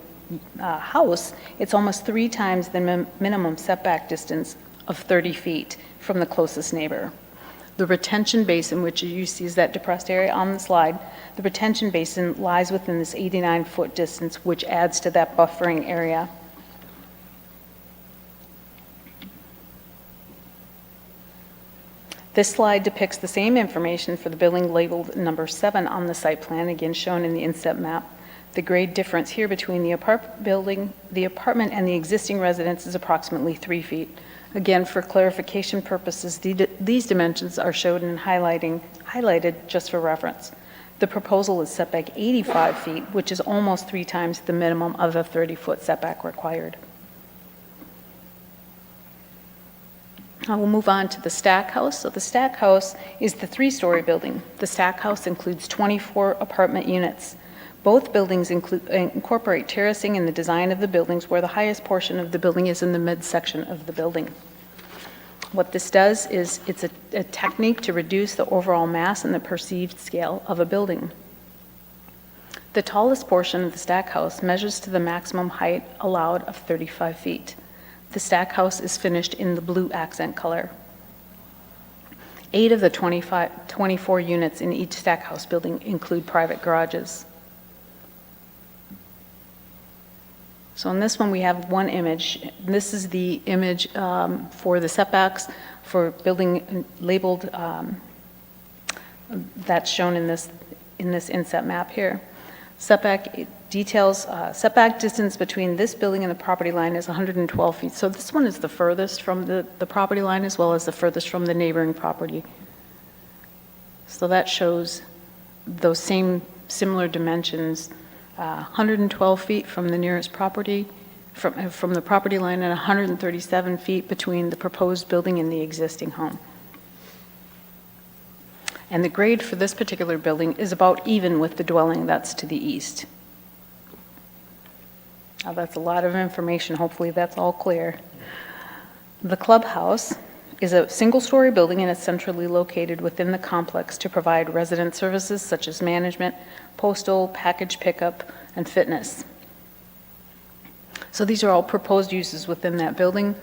house, it's almost 3 times the minimum setback distance of 30 feet from the closest neighbor. The retention basin, which you see is that depressed area on the slide, the retention basin lies within this 89-foot distance, which adds to that buffering area. This slide depicts the same information for the building labeled number 7 on the site plan, again shown in the inset map. The grade difference here between the apartment and the existing residence is approximately 3 feet. Again, for clarification purposes, these dimensions are shown and highlighted just for reference. The proposal is set back 85 feet, which is almost 3 times the minimum of a 30-foot setback required. I will move on to the Stack House. So the Stack House is the 3-story building. The Stack House includes 24 apartment units. Both buildings incorporate terracing in the design of the buildings, where the highest portion of the building is in the midsection of the building. What this does is it's a technique to reduce the overall mass and the perceived scale of a building. The tallest portion of the Stack House measures to the maximum height allowed of 35 feet. The Stack House is finished in the blue accent color. 8 of the 24 units in each Stack House building include private garages. So in this one, we have one image. This is the image for the setbacks for building labeled, that's shown in this inset map here. Setback details, setback distance between this building and the property line is 112 feet. So this one is the furthest from the property line, as well as the furthest from the neighboring property. So that shows those similar dimensions. 112 feet from the nearest property, from the property line, and 137 feet between the proposed building and the existing home. And the grade for this particular building is about even with the dwelling that's to the east. Now that's a lot of information. Hopefully that's all clear. The clubhouse is a single-story building, and it's centrally located within the complex to provide resident services such as management, postal, package pickup, and fitness. So these are all proposed uses within that building,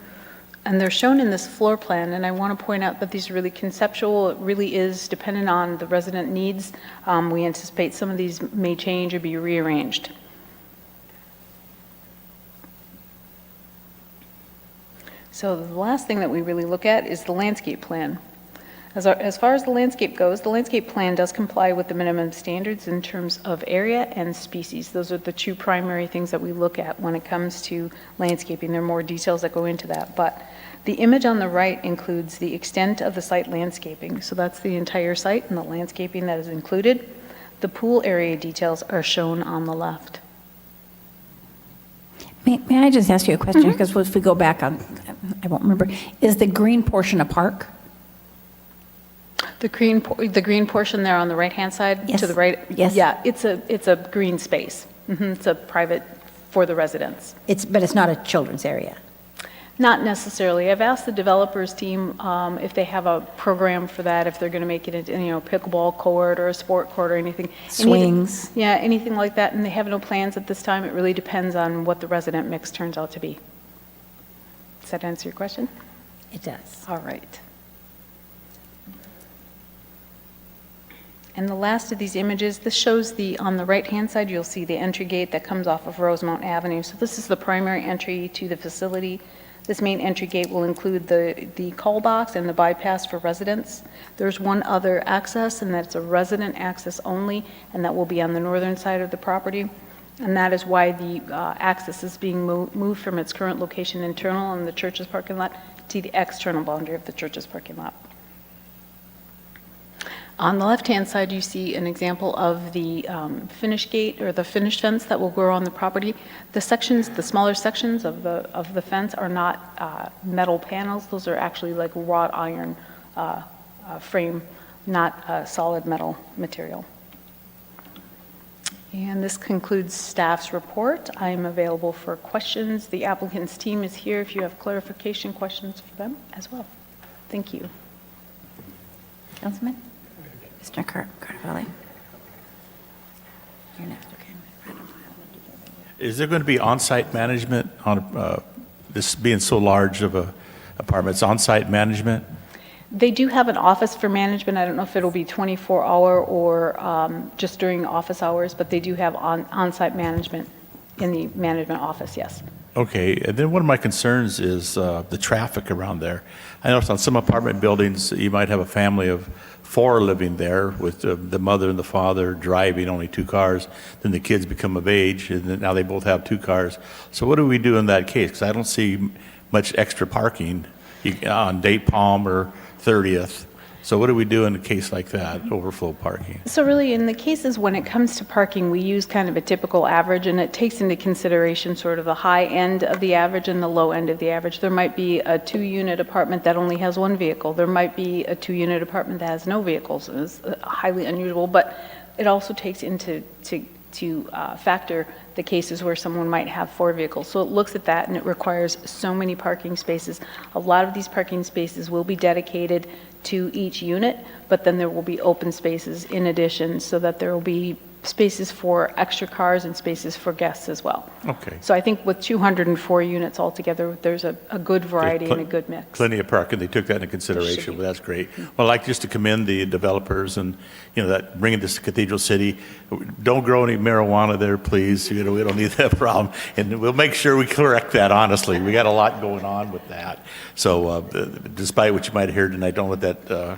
and they're shown in this floor plan, and I want to point out that these are really conceptual. It really is dependent on the resident needs. We anticipate some of these may change or be rearranged. So the last thing that we really look at is the landscape plan. As far as the landscape goes, the landscape plan does comply with the minimum standards in terms of area and species. Those are the 2 primary things that we look at when it comes to landscaping. There are more details that go into that, but the image on the right includes the extent of the site landscaping. So that's the entire site and the landscaping that is included. The pool area details are shown on the left. May I just ask you a question? Because if we go back on, I won't remember. Is the green portion a park? The green portion there on the right-hand side, Yes. to the right? Yes. Yeah, it's a green space. It's a private for the residents. But it's not a children's area. Not necessarily. I've asked the developers team if they have a program for that, if they're going to make it into, pickleball court or a sport court or anything. Swings. Yeah, anything like that, and they have no plans at this time. It really depends on what the resident mix turns out to be. Does that answer your question? It does. All right. And the last of these images, this shows on the right-hand side, you'll see the entry gate that comes off of Rosemount Avenue. So this is the primary entry to the facility. This main entry gate will include the call box and the bypass for residents. There's one other access, and that's a resident access only, and that will be on the northern side of the property. And that is why the access is being moved from its current location internal in the church's parking lot to the external boundary of the church's parking lot. On the left-hand side, you see an example of the finish gate or the finish fence that will grow on the property. The smaller sections of the fence are not metal panels. Those are actually like wrought iron frame, not solid metal material. And this concludes staff's report. I am available for questions. The applicant's team is here if you have clarification questions for them as well. Thank you. Councilman? Mr. Carvalho? You're next, okay. Is there going to be on-site management on this being so large of a apartment? It's on-site management? They do have an office for management. I don't know if it'll be 24-hour or just during office hours, but they do have on-site management in the management office, yes. Okay, and then one of my concerns is the traffic around there. I noticed on some apartment buildings, you might have a family of 4 living there with the mother and the father driving only 2 cars. Then the kids become of age, and then now they both have 2 cars. So what do we do in that case? Because I don't see much extra parking on Date Palm or 30th. So what do we do in a case like that, overflow parking? So really, in the cases when it comes to parking, we use kind of a typical average, and it takes into consideration sort of the high end of the average and the low end of the average. There might be a 2-unit apartment that only has 1 vehicle. There might be a 2-unit apartment that has no vehicles. It's highly unusual, but it also takes into factor the cases where someone might have 4 vehicles. So it looks at that, and it requires so many parking spaces. A lot of these parking spaces will be dedicated to each unit, but then there will be open spaces in addition, so that there will be spaces for extra cars and spaces for guests as well. Okay. So I think with 204 units altogether, there's a good variety and a good mix. Plenty of parking. They took that into consideration, but that's great. Well, I'd like just to commend the developers and, that bringing this to Cathedral City. Don't grow any marijuana there, please. We don't need that problem. And we'll make sure we correct that, honestly. We got a lot going on with that. So despite what you might hear tonight, don't let that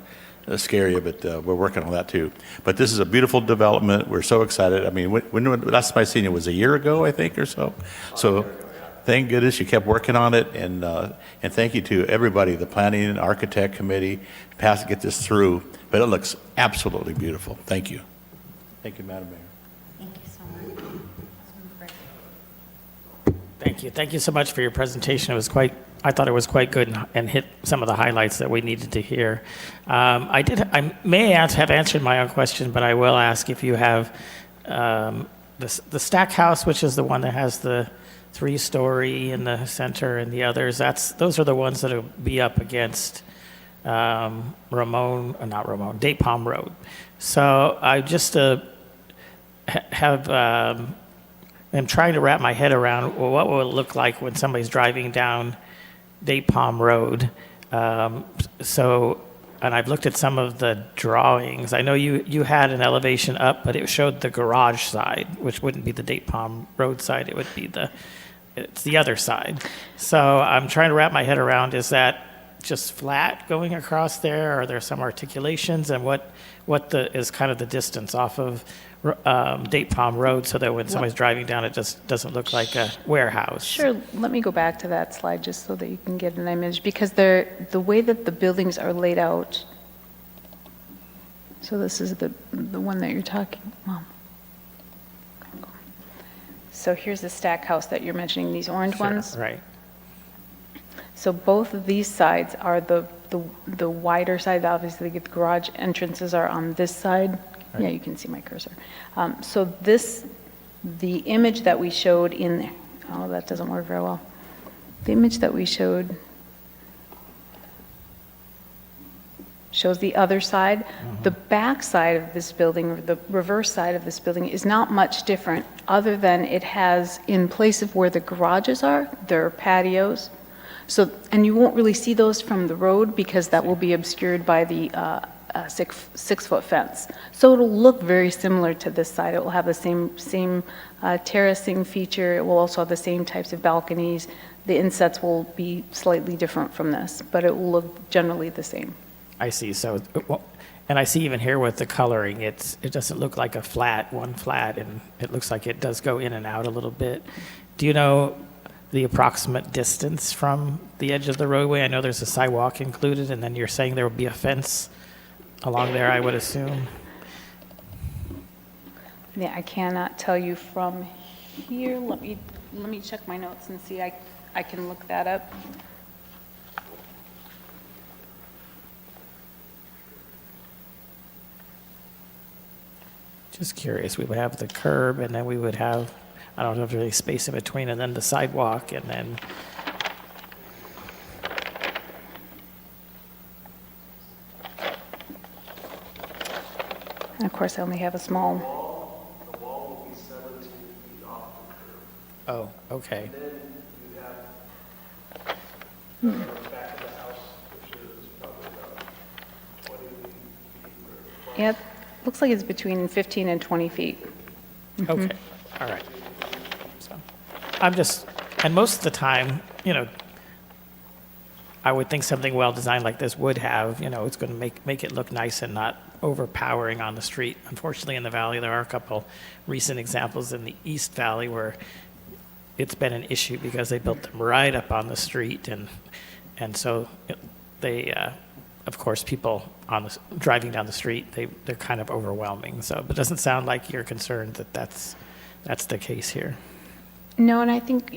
scare you, but we're working on that too. But this is a beautiful development. We're so excited. I mean, when last time I seen it was a year ago, I think, or so. So thank goodness you kept working on it, and thank you to everybody, the planning and architect committee, to get this through. But it looks absolutely beautiful. Thank you. Thank you, Madam Mayor. Thank you so much. Thank you. Thank you so much for your presentation. I thought it was quite good and hit some of the highlights that we needed to hear. I may have answered my own question, but I will ask if you have the Stack House, which is the one that has the 3-story in the center, and the others. Those are the ones that will be up against Date Palm Road. So I just I'm trying to wrap my head around what will it look like when somebody's driving down Date Palm Road. And I've looked at some of the drawings. I know you had an elevation up, but it showed the garage side, which wouldn't be the Date Palm Road side. It would be it's the other side. So I'm trying to wrap my head around, is that just flat going across there? Are there some articulations? And what is kind of the distance off of Date Palm Road, so that when somebody's driving down, it just doesn't look like a warehouse? Sure. Let me go back to that slide just so that you can get an image, because the way that the buildings are laid out. So this is the one that you're talking about. So here's the Stack House that you're mentioning, these orange ones. Right. So both of these sides are the wider side. Obviously, the garage entrances are on this side. Right. Yeah, you can see my cursor. So the image that we showed that doesn't work very well. The image that we showed shows the other side. Mm-hmm. The back side of this building, or the reverse side of this building, is not much different, other than it has, in place of where the garages are, there are patios. So, and you won't really see those from the road, because that will be obscured by the 6-foot fence. So it'll look very similar to this side. It will have the same terracing feature. It will also have the same types of balconies. The insets will be slightly different from this, but it will look generally the same. I see. So, and I see even here with the coloring, it doesn't look like one flat, and it looks like it does go in and out a little bit. Do you know the approximate distance from the edge of the roadway? I know there's a sidewalk included, and then you're saying there will be a fence along there, I would assume. Yeah, I cannot tell you from here. Let me check my notes and see. I can look that up. Just curious. We would have the curb, and then we would have, I don't know if there's any space in between, and then the sidewalk, and then Of course, I only have a small, The wall will be 17 feet off the curb. Oh, okay. And then you have the back of the house, which is probably about 20 feet. yeah, it looks like it's between 15 and 20 feet. Okay, all right. So, I'm just, and most of the time, I would think something well-designed like this would have, it's going to make it look nice and not overpowering on the street. Unfortunately, in the valley, there are a couple recent examples in the East Valley where it's been an issue because they built them right up on the street, and so they, of course, people driving down the street, they're kind of overwhelming. So it doesn't sound like you're concerned that that's the case here. No, and I think,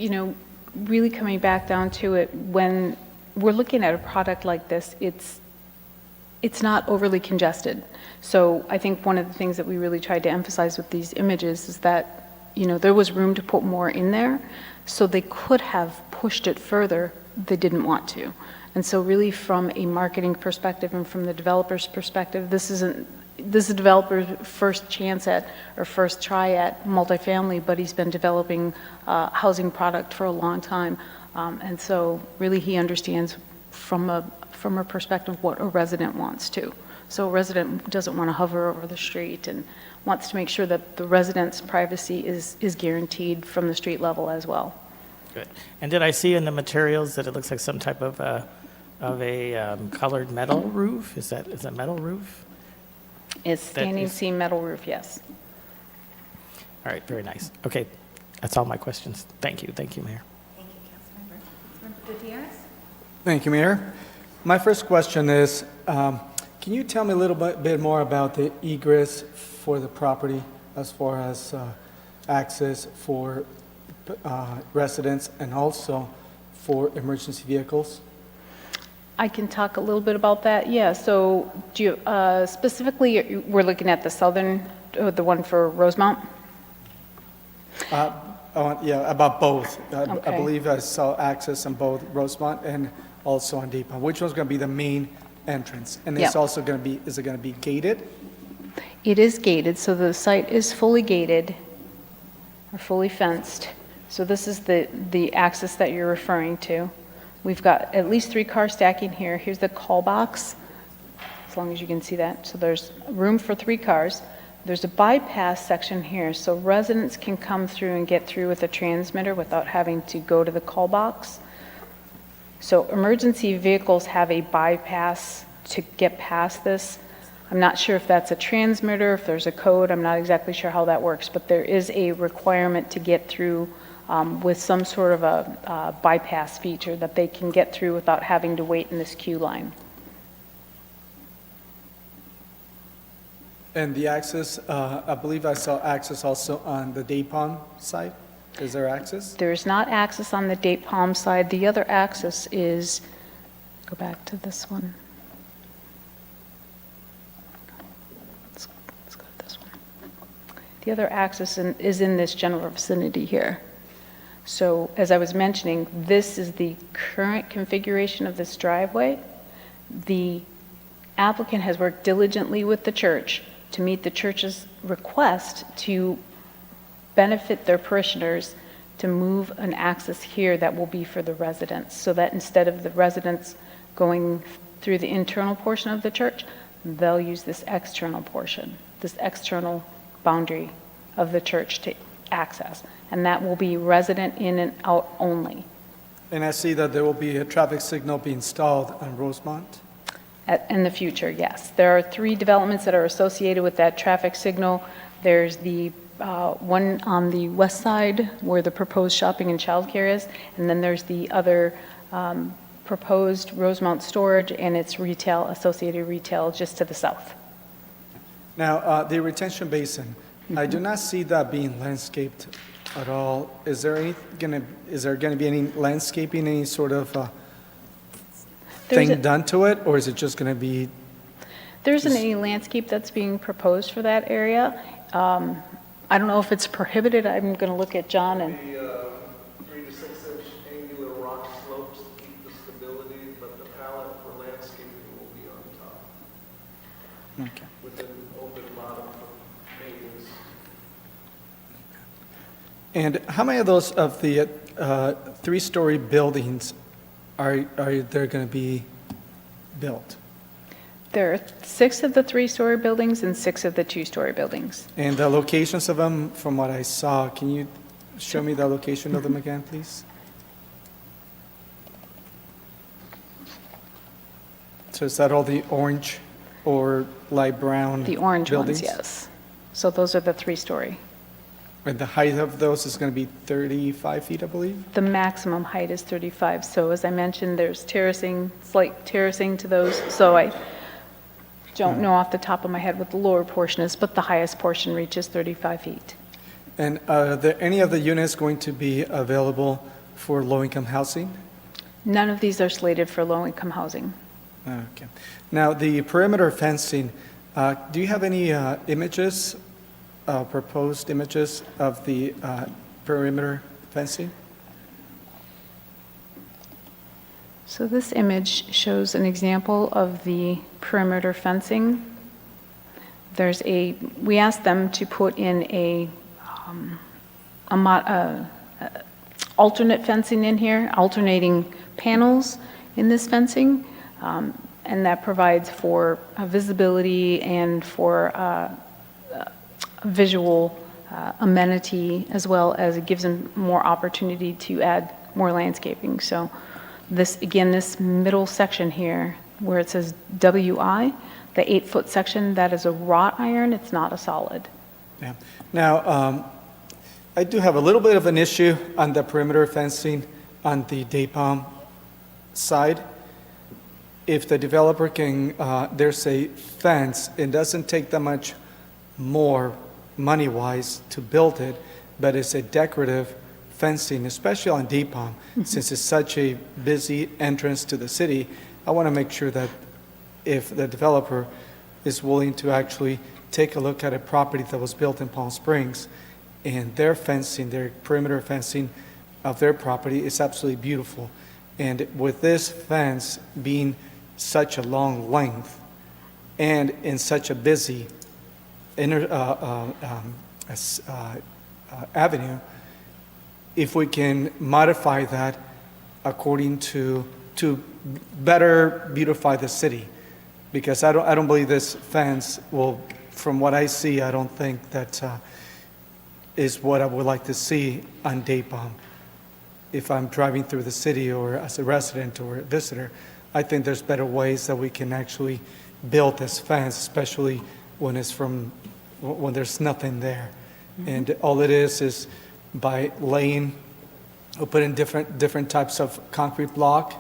really coming back down to it, when we're looking at a product like this, it's not overly congested. So I think one of the things that we really tried to emphasize with these images is that, there was room to put more in there, so they could have pushed it further. They didn't want to. And so really from a marketing perspective and from the developer's perspective, this is a developer's first chance at or first try at multifamily, but he's been developing housing product for a long time. And so really he understands from a perspective what a resident wants to. So a resident doesn't want to hover over the street and wants to make sure that the resident's privacy is guaranteed from the street level as well. Good. And did I see in the materials that it looks like some type of a colored metal roof? Is that a metal roof? It's standing seam metal roof, yes. All right, very nice. Okay, that's all my questions. Thank you, Mayor. Thank you, Councilmember. Councilmember Gutierrez? Thank you, Mayor. My first question is, can you tell me a little bit more about the egress for the property as far as access for residents and also for emergency vehicles? I can talk a little bit about that. Yeah, so do you, specifically, we're looking at the southern, the one for Rosemount? Yeah, about both. I Okay. believe I saw access on both Rosemont and also on Depot. Which one's going to be the main entrance? And it's Yeah. also going to be, is it going to be gated? It is gated, so the site is fully gated or fully fenced. So this is the access that you're referring to. We've got at least 3 cars stacking here. Here's the call box, as long as you can see that. So there's room for 3 cars. There's a bypass section here, so residents can come through and get through with a transmitter without having to go to the call box. So emergency vehicles have a bypass to get past this. I'm not sure if that's a transmitter, if there's a code. I'm not exactly sure how that works, but there is a requirement to get through with some sort of a bypass feature that they can get through without having to wait in this queue line. And the access, I believe I saw access also on the Dapon side. Is there access? There's not access on the Date Palm side. The other access is, go back to this one. Let's go to this one. The other access is in this general vicinity here. So as I was mentioning, this is the current configuration of this driveway. The applicant has worked diligently with the church to meet the church's request to benefit their parishioners to move an access here that will be for the residents, so that instead of the residents going through the internal portion of the church, they'll use this external portion, this external boundary of the church to access. And that will be resident in and out only. And I see that there will be a traffic signal be installed on Rosemont. In the future, yes. There are 3 developments that are associated with that traffic signal. There's the one on the west side where the proposed shopping and childcare is, and then there's the other proposed Rosemount storage and its retail, associated retail just to the south. Now, the retention basin, I do not see that being landscaped at all. Is there going to be any landscaping, any sort of thing done to it, or is it just going to be? There isn't any landscape that's being proposed for that area. I don't know if it's prohibited. I'm going to look at John and. 3 to 6 inch angular rock slopes to keep the stability, but the palette for landscaping will be on top. Okay. With an open bottom for And how many of those of the three-story buildings are there going to be built? There are 6 of the 3-story buildings and 6 of the 2-story buildings. And the locations of them, from what I saw, can you show me the location of them again, please? So is that all the orange or light brown The orange buildings? ones, yes. So those are the 3-story. And the height of those is going to be 35 feet, I believe? The maximum height is 35. So as I mentioned, there's terracing, slight terracing to those. So I don't know off the top of my head what the lower portion is, but the highest portion reaches 35 feet. And are there any of the units going to be available for low-income housing? None of these are slated for low-income housing. Okay. Now, the perimeter fencing, do you have any images, proposed images of the perimeter fencing? So this image shows an example of the perimeter fencing. We asked them to put in alternate fencing in here, alternating panels in this fencing, and that provides for visibility and for visual amenity, as well as it gives them more opportunity to add more landscaping. So this, again, this middle section here, where it says WI, the 8-foot section, that is a wrought iron, it's not a solid. Yeah. Now, I do have a little bit of an issue on the perimeter fencing on the Daypalm side. If the developer can, there's a fence, it doesn't take that much more money-wise to build it, but it's a decorative fencing, especially on Daypalm, since it's such a busy entrance to the city. I want to make sure that if the developer is willing to actually take a look at a property that was built in Palm Springs, and their fencing, their perimeter fencing of their property is absolutely beautiful. And with this fence being such a long length and in such a busy avenue, if we can modify that according to better beautify the city, because I don't believe this fence will, from what I see, I don't think that is what I would like to see on Daypalm. If I'm driving through the city or as a resident or a visitor, I think there's better ways that we can actually build this fence, especially when there's nothing there. And all it is by laying or putting different types of concrete block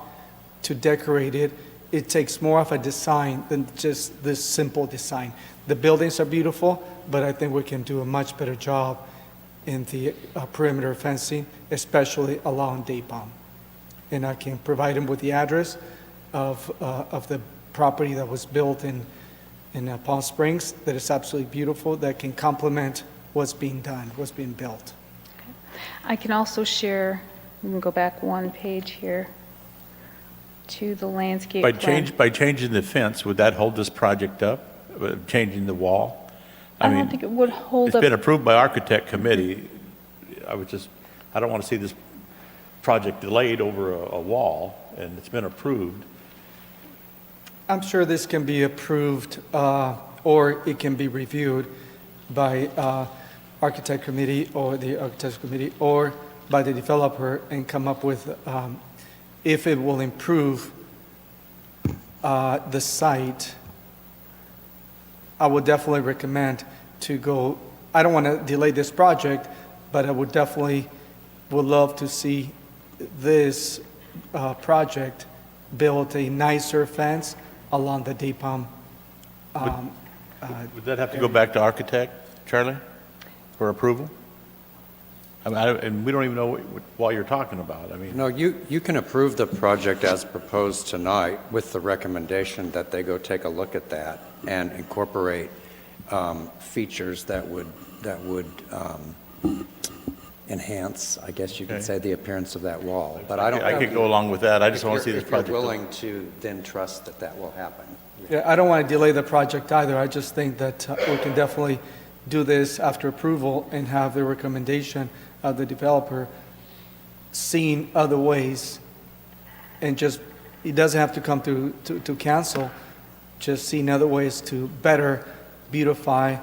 to decorate it, it takes more of a design than just this simple design. The buildings are beautiful, but I think we can do a much better job in the perimeter fencing, especially along Daypalm. And I can provide them with the address of the property that was built in Palm Springs, that is absolutely beautiful, that can complement what's being done, what's being built. I can also share, we can go back one page here to the landscape plan. By changing the fence, would that hold this project up? Changing the wall? I don't think it would hold up. It's been approved by architect committee. I don't want to see this project delayed over a wall, and it's been approved. I'm sure this can be approved, or it can be reviewed by architect committee or the architecture committee or by the developer and come up with if it will improve the site. I would definitely recommend to go, I don't want to delay this project, but I would love to see this project build a nicer fence along the Daypalm. Would that have to go back to architect, Charlie, for approval? And we don't even know what you're talking about. No, you can approve the project as proposed tonight with the recommendation that they go take a look at that and incorporate features that would enhance, I guess you could say, the appearance of that wall. But I could go along with that. I just want to see this project. If you're willing to then trust that will happen. Yeah, I don't want to delay the project either. I just think that we can definitely do this after approval and have the recommendation of the developer seeing other ways, and just, it doesn't have to come to council, just seeing other ways to better beautify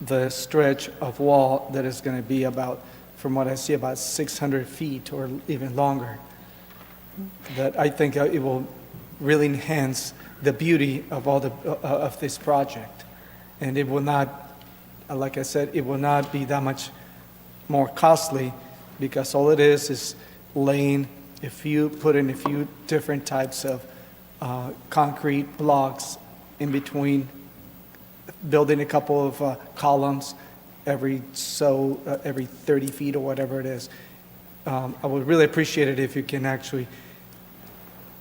the stretch of wall that is going to be about, from what I see, about 600 feet or even longer. That I think it will really enhance the beauty of all of this project. And it will not, like I said, it will not be that much more costly, because all it is laying a few different types of concrete blocks in between, building a couple of columns every 30 feet or whatever it is. I would really appreciate it if you can actually,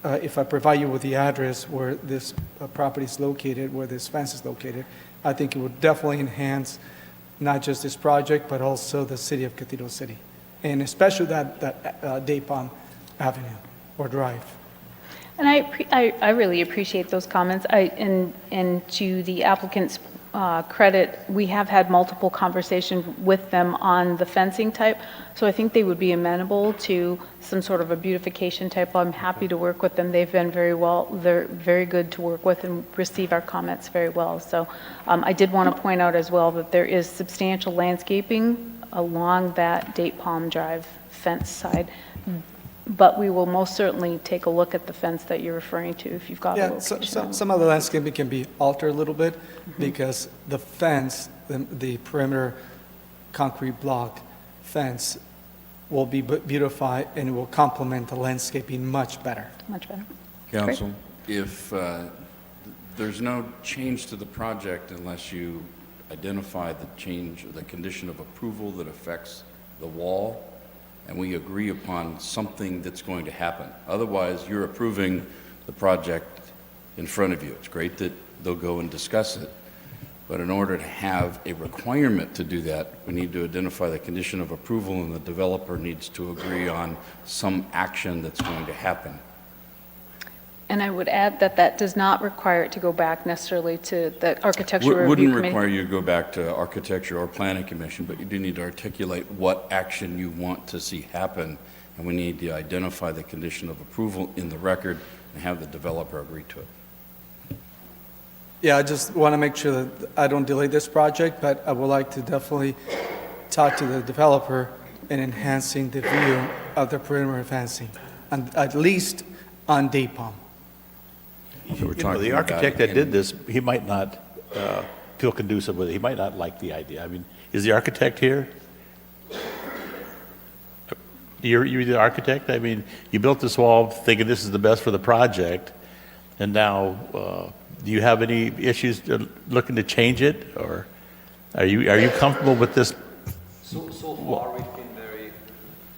if I provide you with the address where this property is located, where this fence is located. I think it would definitely enhance not just this project, but also the city of Cathedral City, and especially that Day Palm Avenue or Drive. And I really appreciate those comments. And to the applicant's credit, we have had multiple conversations with them on the fencing type, so I think they would be amenable to some sort of a beautification type. I'm happy to work with them. They've been they're very good to work with and receive our comments very well. So I did want to point out as well that there is substantial landscaping along that Date Palm Drive fence side. But we will most certainly take a look at the fence that you're referring to if you've got a location. Some of the landscaping can be altered a little bit, because the fence, the perimeter concrete block fence, will be beautified and it will complement the landscaping much better. Much better. Council, if there's no change to the project unless you identify the change, the condition of approval that affects the wall, and we agree upon something that's going to happen. Otherwise, you're approving the project in front of you. It's great that they'll go and discuss it, but in order to have a requirement to do that, we need to identify the condition of approval, and the developer needs to agree on some action that's going to happen. And I would add that that does not require it to go back necessarily to the Architecture Review Wouldn't Committee. require you to go back to Architecture or Planning Commission, but you do need to articulate what action you want to see happen, and we need to identify the condition of approval in the record and have the developer agree to it. Yeah, I just want to make sure that I don't delay this project, but I would like to definitely talk to the developer in enhancing the view of the perimeter fencing, and at least on Day Palm. The architect that did this, he might not feel conducive with it. He might not like the idea. I mean, is the architect here? You're the architect? I mean, you built this wall thinking this is the best for the project, and now do you have any issues looking to change it, or are you comfortable with this? So far, we've been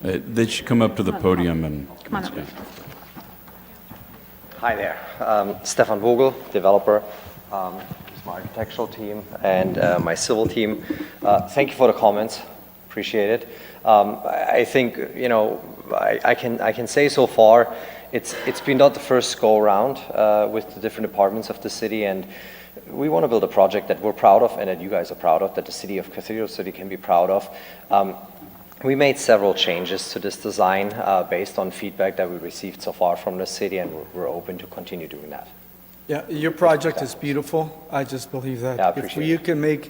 very... They should come up to the podium and... Come on up. Hi there, Stefan Vogel, developer. It's my architectural team and my civil team. Thank you for the comments, appreciate it. I think, you know, I can say so far, it's been not the first go around with the different departments of the city, and we want to build a project that we're proud of and that you guys are proud of, that the city of Cathedral City can be proud of. We made several changes to this design based on feedback that we received so far from the city, and we're open to continue doing that. Yeah, your project is beautiful. I just believe that if you can make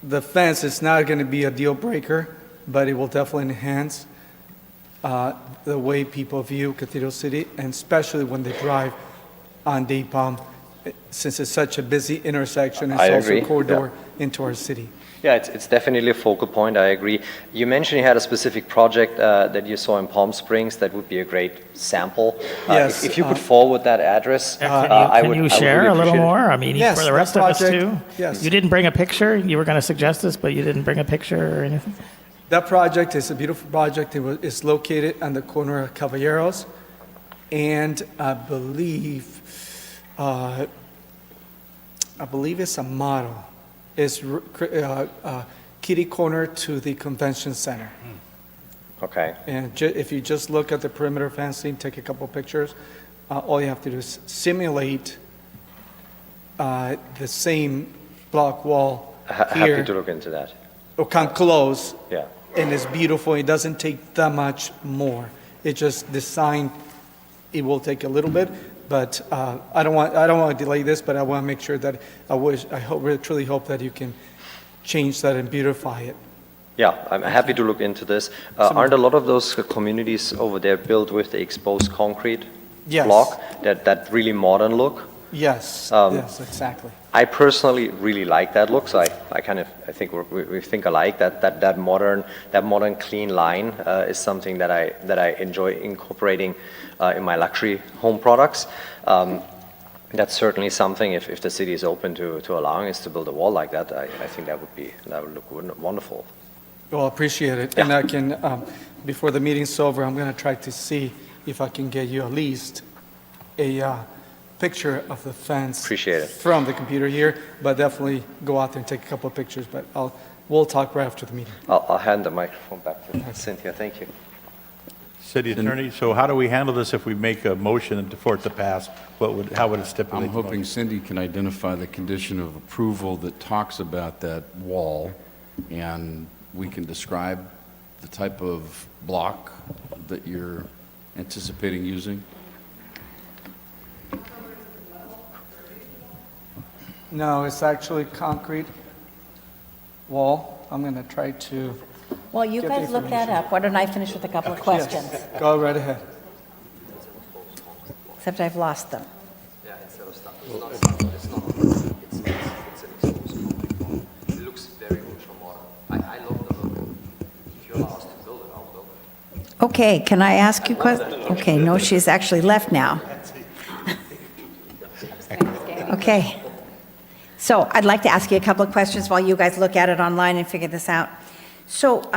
the fence, it's not going to be a deal breaker, but it will definitely enhance the way people view Cathedral City, and especially when they drive on Day Palm, since it's such a busy intersection. It's also a corridor into our city. Yeah, it's definitely a focal point, I agree. You mentioned you had a specific project that you saw in Palm Springs that would be a great sample. Yes. If you could forward that address, Can you share a little more? I mean, Yes, for the rest of us too? yes. You didn't bring a picture? You were going to suggest this, but you didn't bring a picture or anything? That project is a beautiful project. It's located on the corner of Caballeros, and I believe it's a model. It's kitty corner to the convention center. Okay. And if you just look at the perimeter fencing, take a couple pictures, all you have to do is simulate the same block wall Happy here to look into that. will come close, Yeah. and it's beautiful. It doesn't take that much more. It just design. It will take a little bit, but I don't want to delay this. But I want to make sure that I truly hope that you can change that and beautify it. Yeah, I'm happy to look into this. Aren't a lot of those communities over there built with the exposed concrete Yes. block, that really modern look? Yes. Um, Yes. Exactly. I personally really like that look, so I think we think alike. That modern clean line is something that I enjoy incorporating in my luxury home products. That's certainly something, if the city is open to allowing us to build a wall like that, I think that would look wonderful. Well, appreciate it. And I can, before the meeting's over, I'm going to try to see if I can get you at least a picture of the fence. Appreciate it. From the computer here, but definitely go out there and take a couple of pictures. But we'll talk right after the meeting. I'll hand the microphone back to Cynthia. Thank you. City Attorney, so how do we handle this if we make a motion for it to pass? How would it stipulate? I'm hoping Cindy can identify the condition of approval that talks about that wall, and we can describe the type of block that you're anticipating using. No, it's actually concrete wall. I'm going to try to. Well, you get the guys look that information. up. Why don't I finish with a couple of questions? Yes. Go right ahead. Except I've lost them. Yeah, instead of stuff. It's an exposed concrete wall. It looks very ultra-modern. I love the look. If you allow us to build it, I'll build it. Okay, can I ask you questions? Okay, no, she's actually left now. Okay. So I'd like to ask you a couple of questions while you guys look at it online and figure this out. So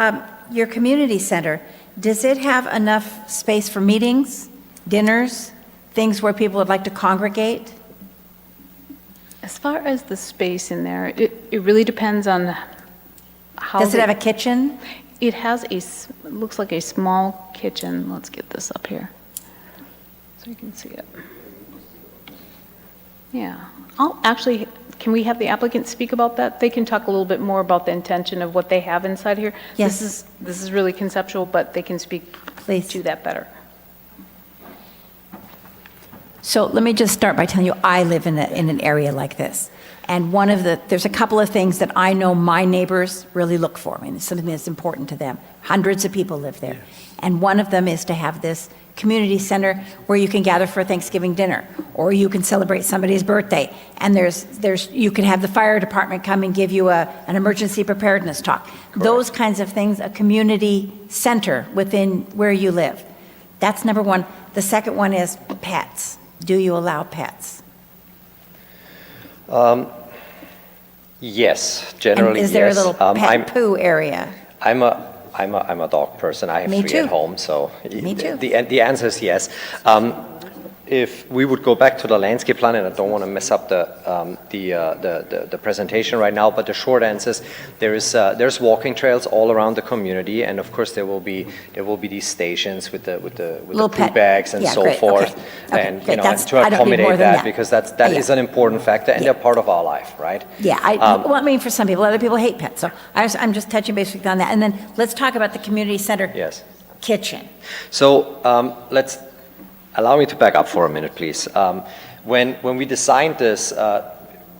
your community center, does it have enough space for meetings, dinners, things where people would like to congregate? As far as the space in there, it really depends on how. Does it have a kitchen? It has it looks like a small kitchen. Let's get this up here so you can see it. Yeah. Can we have the applicant speak about that? They can talk a little bit more about the intention of what they have inside here. Yes. This is really conceptual, but they can speak to that better. So let me just start by telling you, I live in an area like this. And there's a couple of things that I know my neighbors really look for. I mean, it's something that's important to them. Hundreds of people live there. Yes. And one of them is to have this community center where you can gather for a Thanksgiving dinner, or you can celebrate somebody's birthday. And you can have the fire department come and give you an emergency preparedness talk. Correct. Those kinds of things, a community center within where you live. That's number one. The second one is pets. Do you allow pets? Yes, generally, and is there yes. a little pet poo area? I'm a dog person. I have Me three too. at home, so Me too. The answer is yes. If we would go back to the landscape plan, and I don't want to mess up the presentation right now, but the short answer is there's walking trails all around the community, and of course there will be these stations with the poo bags and so great. force, Okay. and Great. to I don't need more accommodate than that because that is an important factor, and they're part of our life, right? Yeah, well, I mean, for some people, other people hate pets, so I'm just touching basically on that. And then let's talk about the community center kitchen. So allow me to back up for a minute, please. When we designed this,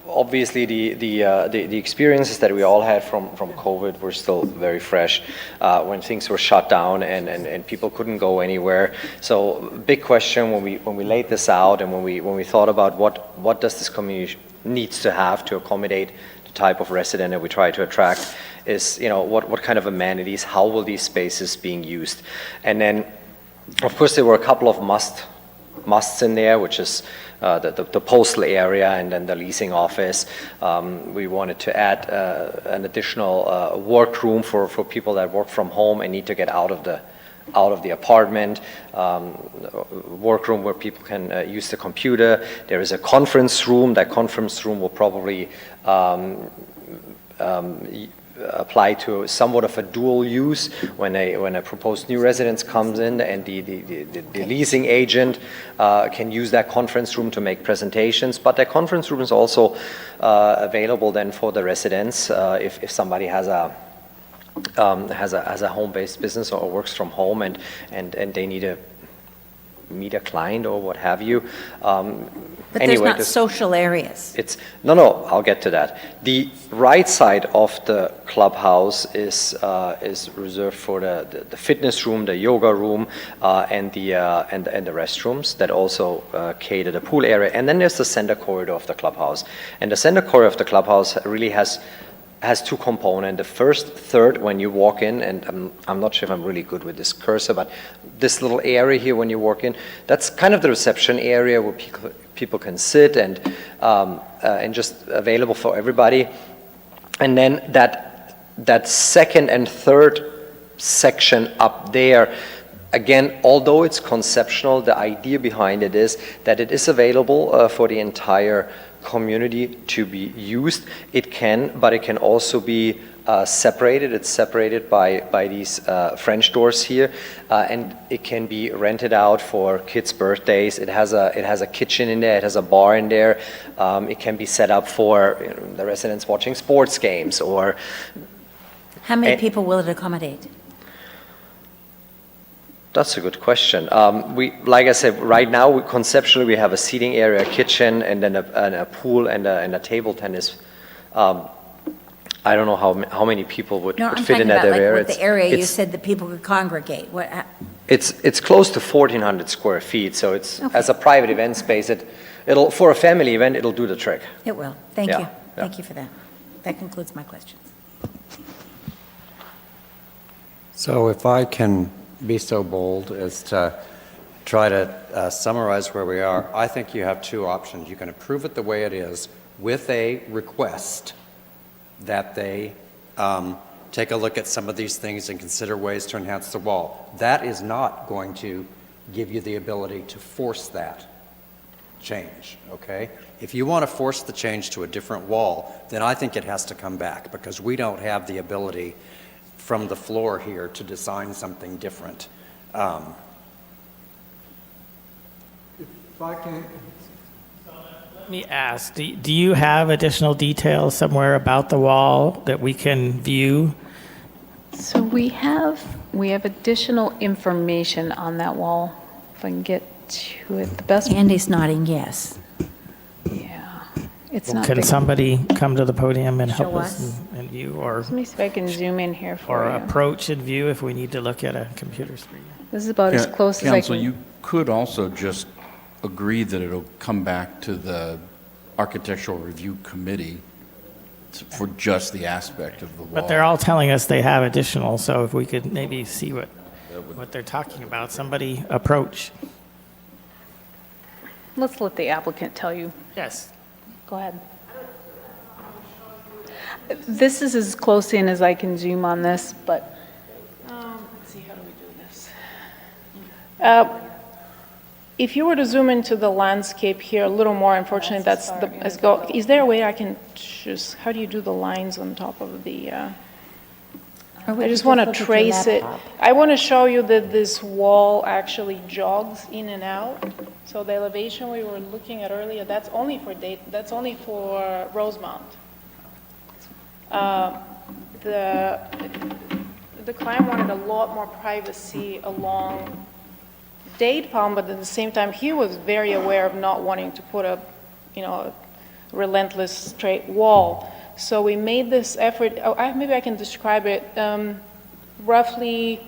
obviously the experiences that we all had from COVID were still very fresh when things were shut down and people couldn't go anywhere. So big question when we laid this out and when we thought about what does this community needs to have to accommodate the type of resident that we try to attract is, what kind of amenities, how will these spaces being used? And then of course, there were a couple of musts in there, which is the postal area and then the leasing office. We wanted to add an additional workroom for people that work from home and need to get out of the apartment. Workroom where people can use the computer. There is a conference room. That conference room will probably apply to somewhat of a dual use when a proposed new residence comes in, and the leasing agent can use that conference room to make presentations. But that conference room is also available then for the residents if somebody has a home-based business or works from home and they need to meet a client or what have you. But there's not social areas. No, I'll get to that. The right side of the clubhouse is reserved for the fitness room, the yoga room, and the restrooms that also cater the pool area. And then there's the center corridor of the clubhouse. And the center corridor of the clubhouse really has two components. The first third, when you walk in, and I'm not sure if I'm really good with this cursor, but this little area here when you walk in, that's kind of the reception area where people can sit and just available for everybody. And then that second and third section up there, again, although it's conceptual, the idea behind it is that it is available for the entire community to be used. It can also be separated. It's separated by these French doors here, and it can be rented out for kids' birthdays. It has a kitchen in there. It has a bar in there. It can be set up for the residents watching sports games or. How many people will it accommodate? That's a good question. Like I said, right now, conceptually, we have a seating area, a kitchen, and then a pool and a table tennis. I don't know how many people would fit in that area. With the area you said that people could congregate. It's close to 1,400 square feet, so it's as a private event space. It'll for a family event, it'll do the trick. It will. Thank you. Yeah. Thank you for that. That concludes my questions. So if I can be so bold as to try to summarize where we are, I think you have two options. You can approve it the way it is with a request that they take a look at some of these things and consider ways to enhance the wall. That is not going to give you the ability to force that change, okay? If you want to force the change to a different wall, then I think it has to come back, because we don't have the ability from the floor here to design something different. If I can. Let me ask, do you have additional details somewhere about the wall that we can view? So we have additional information on that wall. If I can get to it, the best. Andy's nodding yes. Yeah, it's not. Can big. somebody come to the podium and help Show us us. and view, or Let me see if I can zoom in here for or you. approach and view if we need to look at a computer screen? This is about as close as I Council, can. you could also just agree that it'll come back to the Architectural Review Committee for just the aspect of the wall. But they're all telling us they have additional, so if we could maybe see what they're talking about, somebody approach. Let's let the applicant tell you. Yes. Go ahead. This is as close in as I can zoom on this, but let's see, how do we do this? If you were to zoom into the landscape here a little more, unfortunately, is there a way I can just, how do you do the lines on top of the, I just want to trace it. I want to show you that this wall actually jogs in and out. So the elevation we were looking at earlier, that's only for Rosemount. The client wanted a lot more privacy along Dade Palm, but at the same time, he was very aware of not wanting to put a relentless straight wall. So we made this effort. Maybe I can describe it. Roughly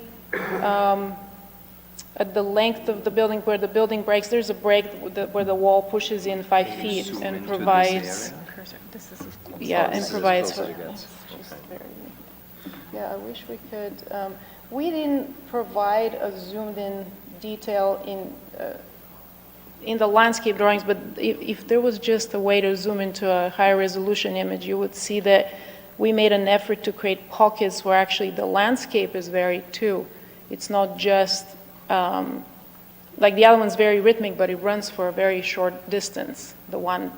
at the length of the building, where the building breaks, there's a break where the wall pushes in 5 feet and provides. Yeah, and provides for. Yeah, I wish we could. We didn't provide a zoomed-in detail in the landscape drawings, but if there was just a way to zoom into a higher resolution image, you would see that we made an effort to create pockets where actually the landscape is varied too. It's not just, like the other one's very rhythmic, but it runs for a very short distance, the one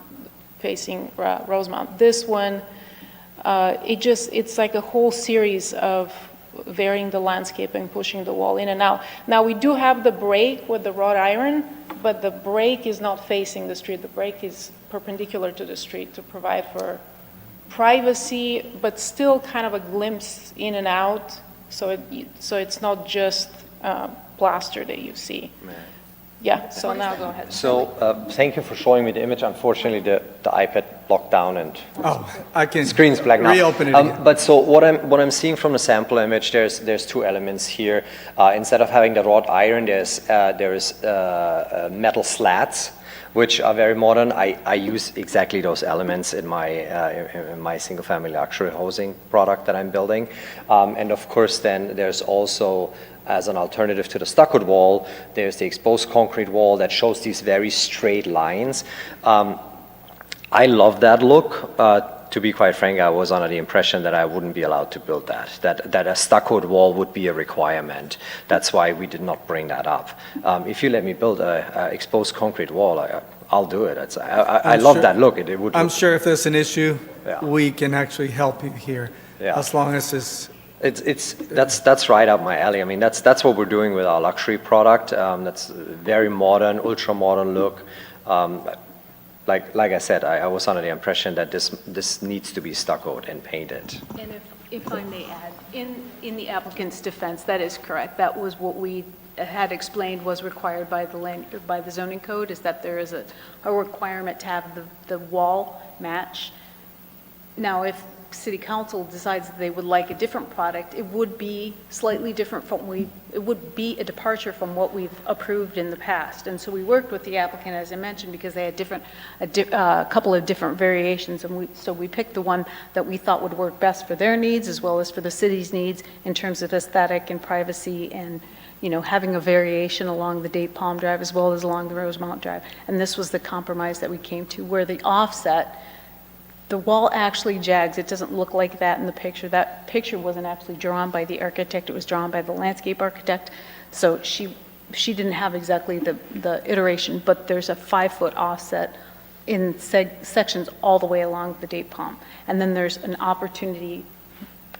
facing Rosemount. This one It's like a whole series of varying the landscape and pushing the wall in and out. Now, we do have the break with the wrought iron, but the break is not facing the street. The break is perpendicular to the street to provide for privacy, but still kind of a glimpse in and out, so it's not just plaster that you see. Yeah, so now go ahead. So thank you for showing me the image. Unfortunately, the iPad blocked down and I can screen's black now. reopen it again. But so what I'm seeing from the sample image, there's two elements here. Instead of having the wrought iron, there's metal slats, which are very modern. I use exactly those elements in my single-family luxury housing product that I'm building. And of course, then there's also, as an alternative to the stuccoed wall, there's the exposed concrete wall that shows these very straight lines. I love that look. To be quite frank, I was under the impression that I wouldn't be allowed to build that a stuccoed wall would be a requirement. That's why we did not bring that up. If you let me build a exposed concrete wall, I'll do it. I love that look. It would. I'm sure if there's an issue, we can actually help you here, Yeah. as long as it's. That's right up my alley. I mean, that's what we're doing with our luxury product. That's very modern, ultra modern look. Like I said, I was under the impression that this needs to be stuccoed and painted. And if I may add, in the applicant's defense, that is correct. That was what we had explained was required by the zoning code, is that there is a requirement to have the wall match. Now, if City Council decides that they would like a different product, it would be slightly different it would be a departure from what we've approved in the past. And so we worked with the applicant, as I mentioned, because they had a couple of different variations, and so we picked the one that we thought would work best for their needs as well as for the city's needs in terms of aesthetic and privacy and, having a variation along the Date Palm Drive as well as along the Rosemount Drive. And this was the compromise that we came to, where the offset, the wall actually jags. It doesn't look like that in the picture. That picture wasn't actually drawn by the architect. It was drawn by the landscape architect. So she didn't have exactly the iteration, but there's a 5-foot offset in sections all the way along the Date Palm. And then there's an opportunity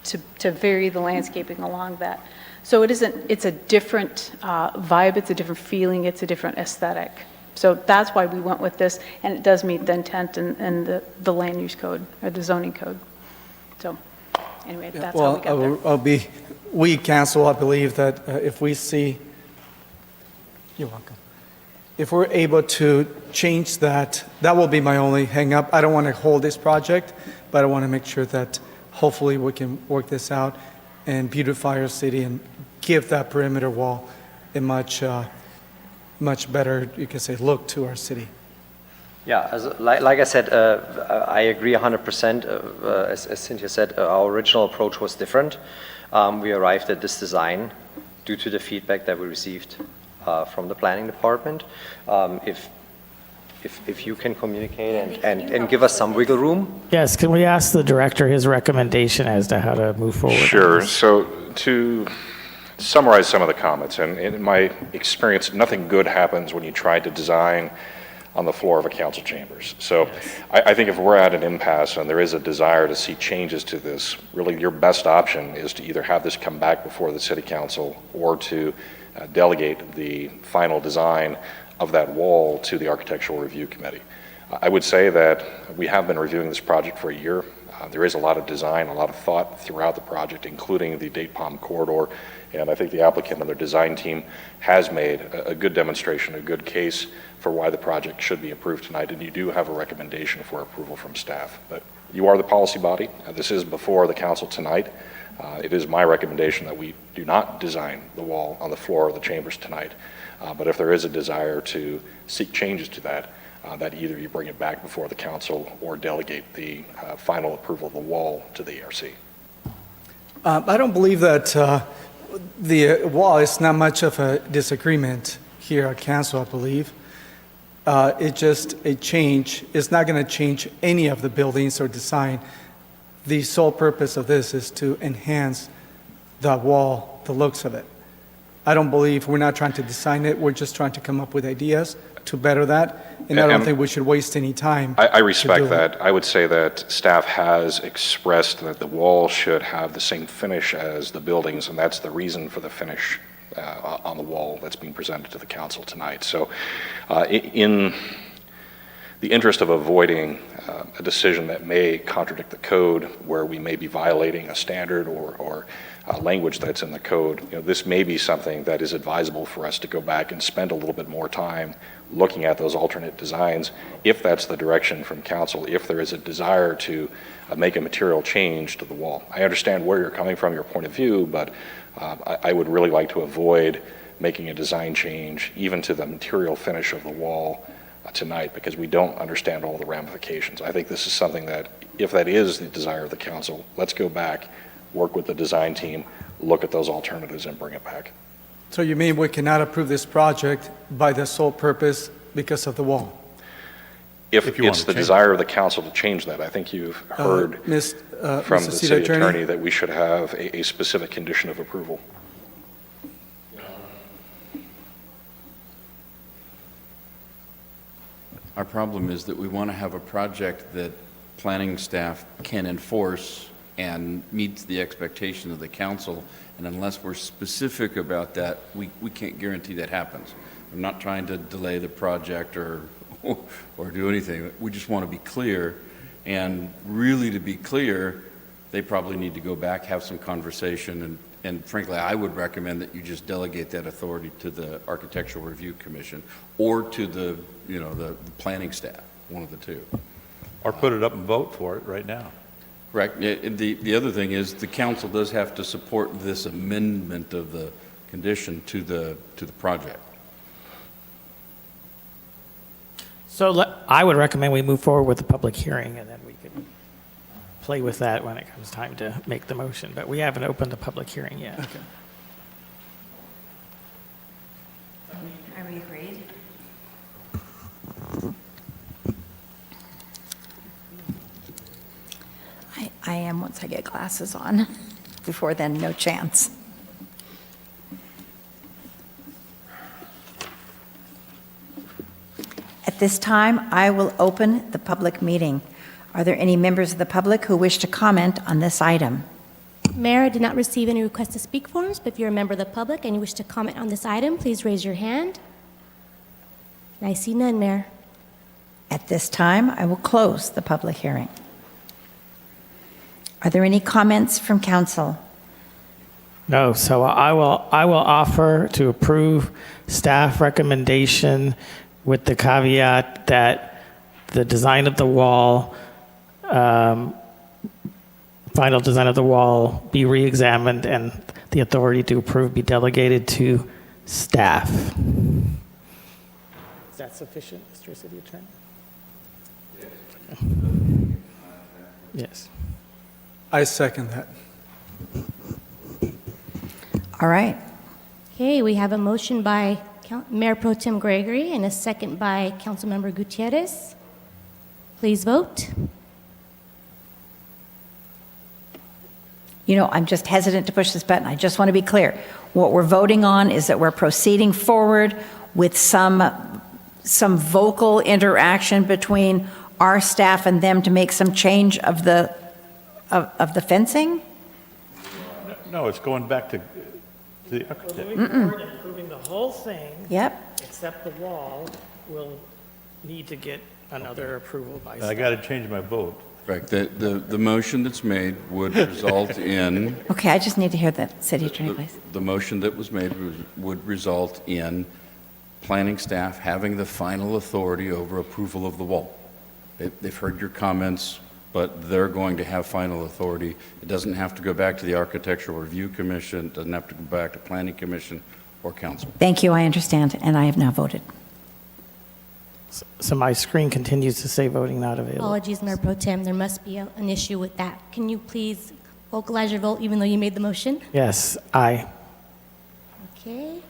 to vary the landscaping along that. So it's a different vibe, it's a different feeling, it's a different aesthetic. So that's why we went with this, and it does meet the intent and the land use code, or the zoning code. So anyway, that's how we got there. We council, I believe that if we see, you're welcome. If we're able to change that, that will be my only hang up. I don't want to hold this project, but I want to make sure that hopefully we can work this out and beautify our city and give that perimeter wall a much better, you can say, look to our city. Yeah, like I said, I agree 100%. As Cynthia said, our original approach was different. We arrived at this design due to the feedback that we received from the planning department. If you can communicate and give us some wiggle room. Yes, can we ask the director his recommendation as to how to move forward? Sure. So to summarize some of the comments, and in my experience, nothing good happens when you try to design on the floor of a council chambers. So I think if we're at an impasse and there is a desire to see changes to this, really your best option is to either have this come back before the city council or to delegate the final design of that wall to the Architectural Review Committee. I would say that we have been reviewing this project for a year. There is a lot of design, a lot of thought throughout the project, including the Date Palm corridor, and I think the applicant and their design team has made a good demonstration, a good case for why the project should be approved tonight, and you do have a recommendation for approval from staff. But you are the policy body. This is before the council tonight. It is my recommendation that we do not design the wall on the floor of the chambers tonight. But if there is a desire to seek changes to that, that either you bring it back before the council or delegate the final approval of the wall to the ARC. I don't believe that the wall is not much of a disagreement here at council, I believe. It's just a change. It's not going to change any of the buildings or design. The sole purpose of this is to enhance the wall, the looks of it. I don't believe, we're not trying to design it, we're just trying to come up with ideas to better that, and I don't And- think we should waste any time. I to do respect it. that. I would say that staff has expressed that the wall should have the same finish as the buildings, and that's the reason for the finish on the wall that's being presented to the council tonight. So in the interest of avoiding a decision that may contradict the code, where we may be violating a standard or language that's in the code, this may be something that is advisable for us to go back and spend a little bit more time looking at those alternate designs, if that's the direction from council, if there is a desire to make a material change to the wall. I understand where you're coming from, your point of view, but I would really like to avoid making a design change, even to the material finish of the wall tonight, because we don't understand all the ramifications. I think this is something that, if that is the desire of the council, let's go back, work with the design team, look at those alternatives and bring it back. So you mean we cannot approve this project by the sole purpose because of the wall? If you want it's to the change desire of the council to change that, I think you've heard from Mr. the City city Attorney? attorney that we should have a specific condition of approval. Our problem is that we want to have a project that planning staff can enforce and meets the expectation of the council, and unless we're specific about that, we can't guarantee that happens. I'm not trying to delay the project or do anything. We just want to be clear, and really, to be clear, they probably need to go back, have some conversation, and frankly, I would recommend that you just delegate that authority to the Architectural Review Commission or to the planning staff, one of the two. Or put it up and vote for it right now. Correct. The other thing is, the council does have to support this amendment of the condition to the project. So I would recommend we move forward with the public hearing, and then we can play with that when it comes time to make the motion. But we haven't opened the public hearing yet. Okay. Are we agreed? I am once I get glasses on. Before then, no chance. At this time, I will open the public meeting. Are there any members of the public who wish to comment on this item? Mayor, I did not receive any request to speak forms, but if you're a member of the public and you wish to comment on this item, please raise your hand. And I see none, Mayor. At this time, I will close the public hearing. Are there any comments from council? No, so I will offer to approve staff recommendation with the caveat that the design of the wall, final design of the wall be re-examined and the authority to approve be delegated to staff. Is that sufficient, Mr. City Attorney? Yes. I second that. All right. Okay, we have a motion by Mayor Pro Tem Gregory and a second by Councilmember Gutierrez. Please vote. You know, I'm just hesitant to push this button. I just want to be clear. What we're voting on is that we're proceeding forward with some vocal interaction between our staff and them to make some change of the fencing? No, it's going back to the architect. Approving the whole thing. Yep. Except the wall will need to get another approval by I staff. got to change my vote. Correct. The motion that's made would result in... Okay, I just need to hear that, City Attorney, please. The motion that was made would result in planning staff having the final authority over approval of the wall. They've heard your comments, but they're going to have final authority. It doesn't have to go back to the Architectural Review Commission, it doesn't have to go back to Planning Commission or Council. Thank you, I understand, and I have now voted. So my screen continues to say voting not available. Apologies, Mayor Pro Tem. There must be an issue with that. Can you please vocalize your vote even though you made the motion? Yes, aye. Okay.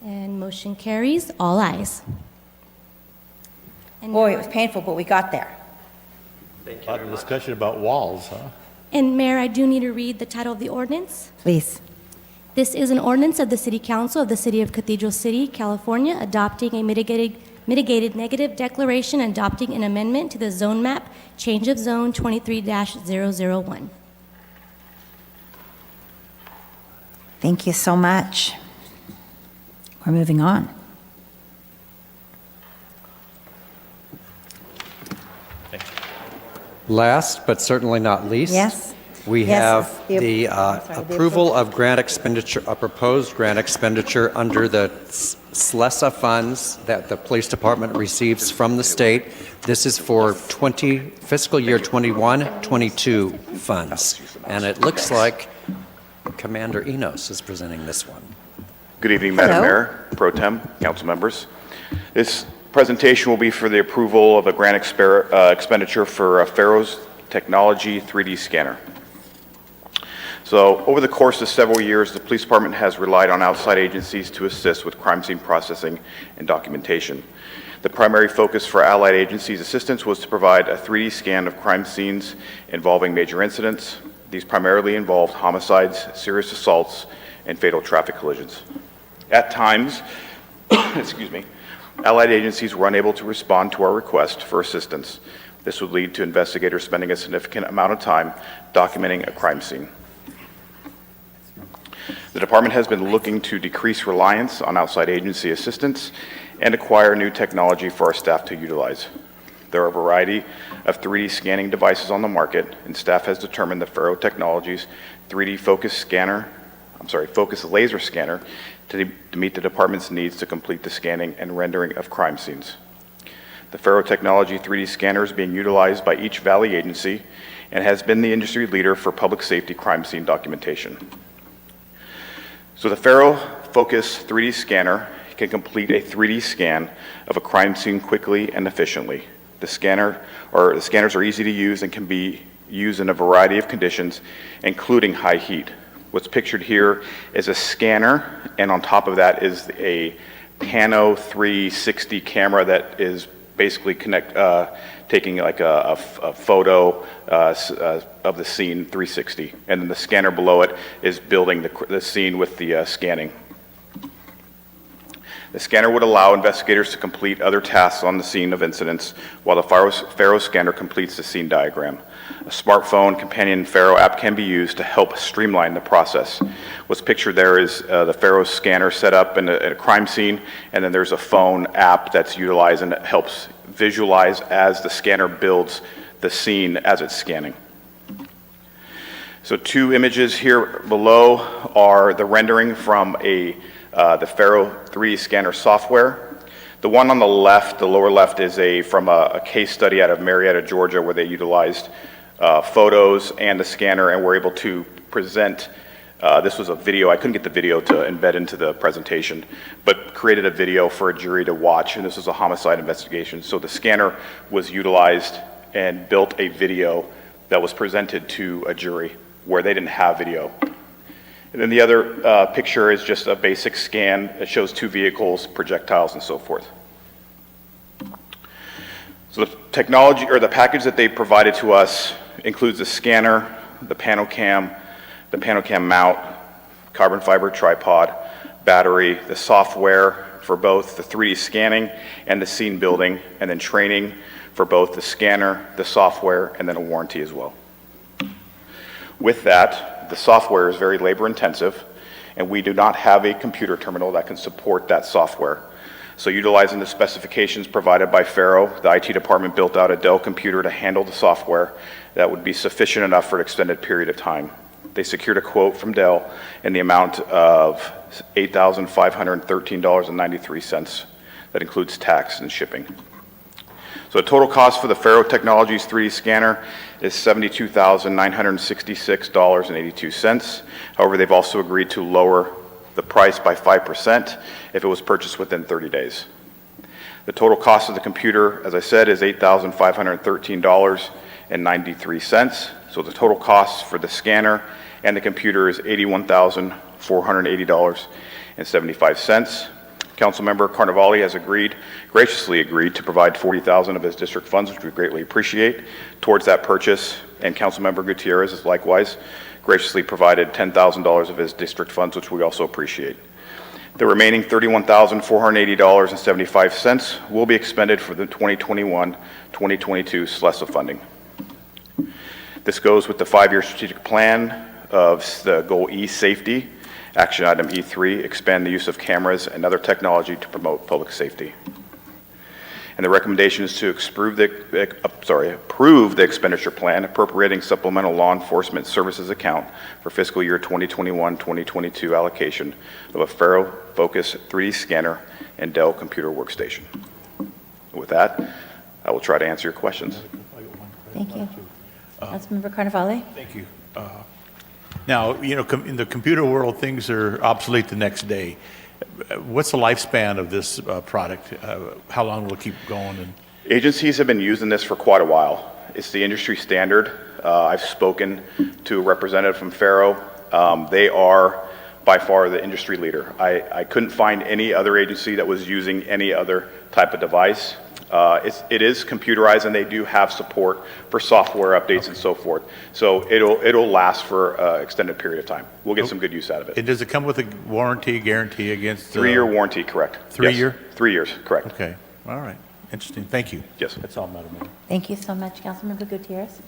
And motion carries, all ayes. And Boy, it was painful, but we got there. A lot of discussion about walls, huh? And Mayor, I do need to read the title of the ordinance. Please. This is an ordinance of the City Council of the City of Cathedral City, California, adopting a mitigated negative declaration and adopting an amendment to the zone map, change of zone 23-001. Thank you so much. We're moving on. Last, but certainly not least. Yes. We Yes, have the- the I'm sorry, the approval of grant expenditure, a proposed grant expenditure under the SLESA funds that the police department receives from the state. This is for fiscal year 21-22 funds. And it looks like Commander Enos is presenting this one. Good evening, Madam Hello. Mayor, Pro Tem, council members. This presentation will be for the approval of a grant expenditure for Pharaoh's Technology 3D scanner. So over the course of several years, the police department has relied on outside agencies to assist with crime scene processing and documentation. The primary focus for allied agencies' assistance was to provide a 3D scan of crime scenes involving major incidents. These primarily involved homicides, serious assaults, and fatal traffic collisions. At times, excuse me, allied agencies were unable to respond to our request for assistance. This would lead to investigators spending a significant amount of time documenting a crime scene. The department has been looking to decrease reliance on outside agency assistance and acquire new technology for our staff to utilize. There are a variety of 3D scanning devices on the market, and staff has determined that Pharaoh Technologies 3D focus laser scanner to meet the department's needs to complete the scanning and rendering of crime scenes. The Pharaoh Technology 3D scanner is being utilized by each Valley agency and has been the industry leader for public safety crime scene documentation. So the Pharaoh Focus 3D scanner can complete a 3D scan of a crime scene quickly and efficiently. The scanners are easy to use and can be used in a variety of conditions, including high heat. What's pictured here is a scanner, and on top of that is a Pano 360 camera that is basically taking like a photo of the scene 360, and then the scanner below it is building the scene with the scanning. The scanner would allow investigators to complete other tasks on the scene of incidents while the Pharaoh scanner completes the scene diagram. A smartphone companion Pharaoh app can be used to help streamline the process. What's pictured there is the Pharaoh scanner set up in a crime scene, and then there's a phone app that's utilized and it helps visualize as the scanner builds the scene as it's scanning. So two images here below are the rendering from the Pharaoh 3D scanner software. The one on the left, the lower left, is from a case study out of Marietta, Georgia, where they utilized photos and the scanner and were able to present. This was a video. I couldn't get the video to embed into the presentation, but created a video for a jury to watch, and this was a homicide investigation. So the scanner was utilized and built a video that was presented to a jury where they didn't have video. And then the other picture is just a basic scan. It shows two vehicles, projectiles, and so forth. So the technology, or the package that they provided to us, includes the scanner, the PanoCam mount, carbon fiber tripod, battery, the software for both the 3D scanning and the scene building, and then training for both the scanner, the software, and then a warranty as well. With that, the software is very labor intensive, and we do not have a computer terminal that can support that software. So utilizing the specifications provided by Pharaoh, the IT department built out a Dell computer to handle the software that would be sufficient enough for an extended period of time. They secured a quote from Dell in the amount of $8,513.93. That includes tax and shipping. So the total cost for the Pharaoh Technologies 3D scanner is $72,966.82. However, they've also agreed to lower the price by 5% if it was purchased within 30 days. The total cost of the computer, as I said, is $8,513.93. So the total cost for the scanner and the computer is $81,480.75. Councilmember Carnevale has graciously agreed to provide $40,000 of his district funds, which we greatly appreciate, towards that purchase. And Councilmember Gutierrez has likewise graciously provided $10,000 of his district funds, which we also appreciate. The remaining $31,480.75 will be expended for the 2021-2022 SLESA funding. This goes with the 5-year strategic plan of the Goal E, safety, action item E3, expand the use of cameras and other technology to promote public safety. And the recommendation is to approve the expenditure plan, appropriating supplemental law enforcement services account for fiscal year 2021-2022 allocation of a Faro Focus 3D scanner and Dell computer workstation. With that, I will try to answer your questions. Thank you. Councilmember Carnevale? Thank you. Now, you know, in the computer world, things are obsolete the next day. What's the lifespan of this product? How long will it keep going? And Agencies have been using this for quite a while. It's the industry standard. I've spoken to a representative from Faro. They are by far the industry leader. I couldn't find any other agency that was using any other type of device. It is computerized, and they do have support for software updates and so forth. So it'll last for an extended period of time. We'll get some good use out of it. does it come with a warranty, guarantee against? 3-year warranty, correct. 3 Yes. year? 3 years, correct. Okay, all right. Interesting, thank you. Yes. That's all, Madam Mayor. Thank you so much, Councilmember Gutierrez.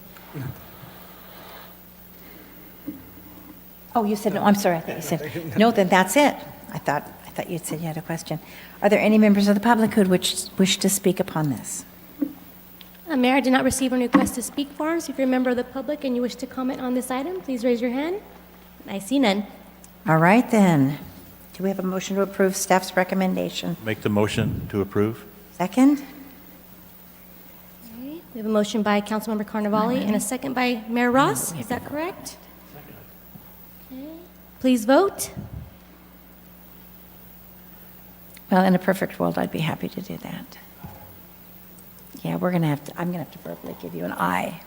Oh, you said no. I'm sorry. I thought you said no. Then that's it. I thought you said you had a question. Are there any members of the public who would wish to speak upon this? Mayor, I did not receive any request to speak forms. If you're a member of the public and you wish to comment on this item, please raise your hand. I see none. All right then. Do we have a motion to approve staff's recommendation? Make the motion to approve. Second. Okay. We have a motion by Councilmember Carnevale and a second by Mayor Ross. Is that correct? Okay. Please vote. Well, in a perfect world, I'd be happy to do that. Yeah, I'm going to have to verbally give you an aye.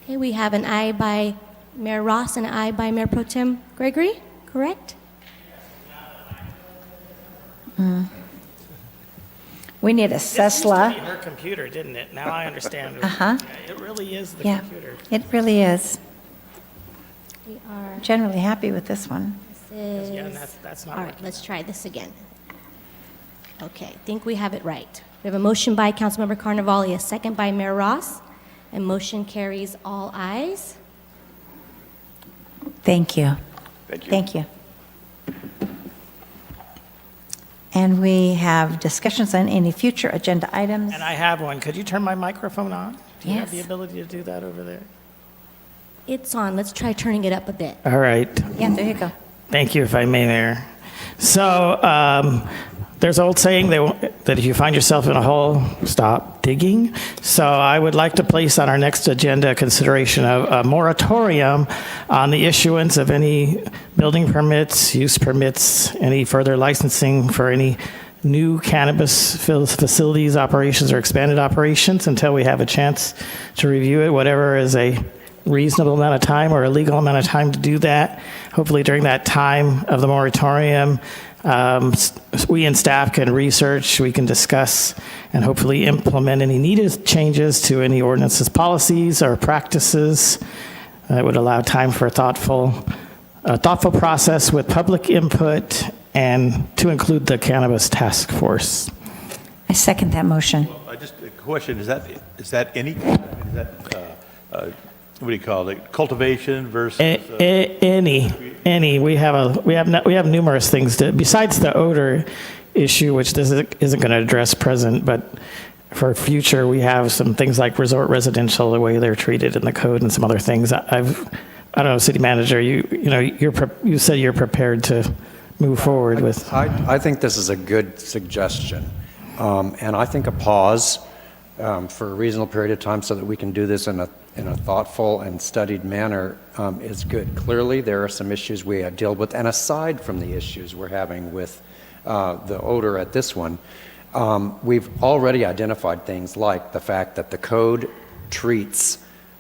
Okay, we have an aye by Mayor Ross and an aye by Mayor Pro Tem Gregory, correct? We need a This used to Cessla. be her computer, didn't it? Now I understand. Uh-huh. Yeah, it really is the Yeah, computer. it really is. We are. Generally happy with this one. This Yeah, is. and that's not All right, working. let's try this again. Okay, I think we have it right. We have a motion by Councilmember Carnevale, a second by Mayor Ross, and motion carries all ayes. Thank you. Thank you. Thank you. And we have discussions on any future agenda items. And I have one. Could you turn my microphone on? Do you have the Yes. ability to do that over there? It's on. Let's try turning it up a bit. All right. Yeah, there you go. Thank you, if I may, Mayor. So there's an old saying that if you find yourself in a hole, stop digging. So I would like to place on our next agenda consideration of a moratorium on the issuance of any building permits, use permits, any further licensing for any new cannabis facilities, operations, or expanded operations until we have a chance to review it, whatever is a reasonable amount of time or a legal amount of time to do that. Hopefully during that time of the moratorium, we and staff can research, we can discuss, and hopefully implement any needed changes to any ordinances, policies, or practices that would allow time for a thoughtful process with public input and to include the Cannabis Task Force. I second that motion. Just a question, is that any, is that, what do you call it, cultivation versus? Any. We have numerous things to, besides the odor issue, which this isn't going to address present, but for future, we have some things like resort residential, the way they're treated in the code, and some other things. I don't know, City Manager, you said you're prepared to move forward with. I think this is a good suggestion. And I think a pause for a reasonable period of time so that we can do this in a thoughtful and studied manner is good. Clearly, there are some issues we deal with, and aside from the issues we're having with the odor at this one, we've already identified things like the fact that the code treats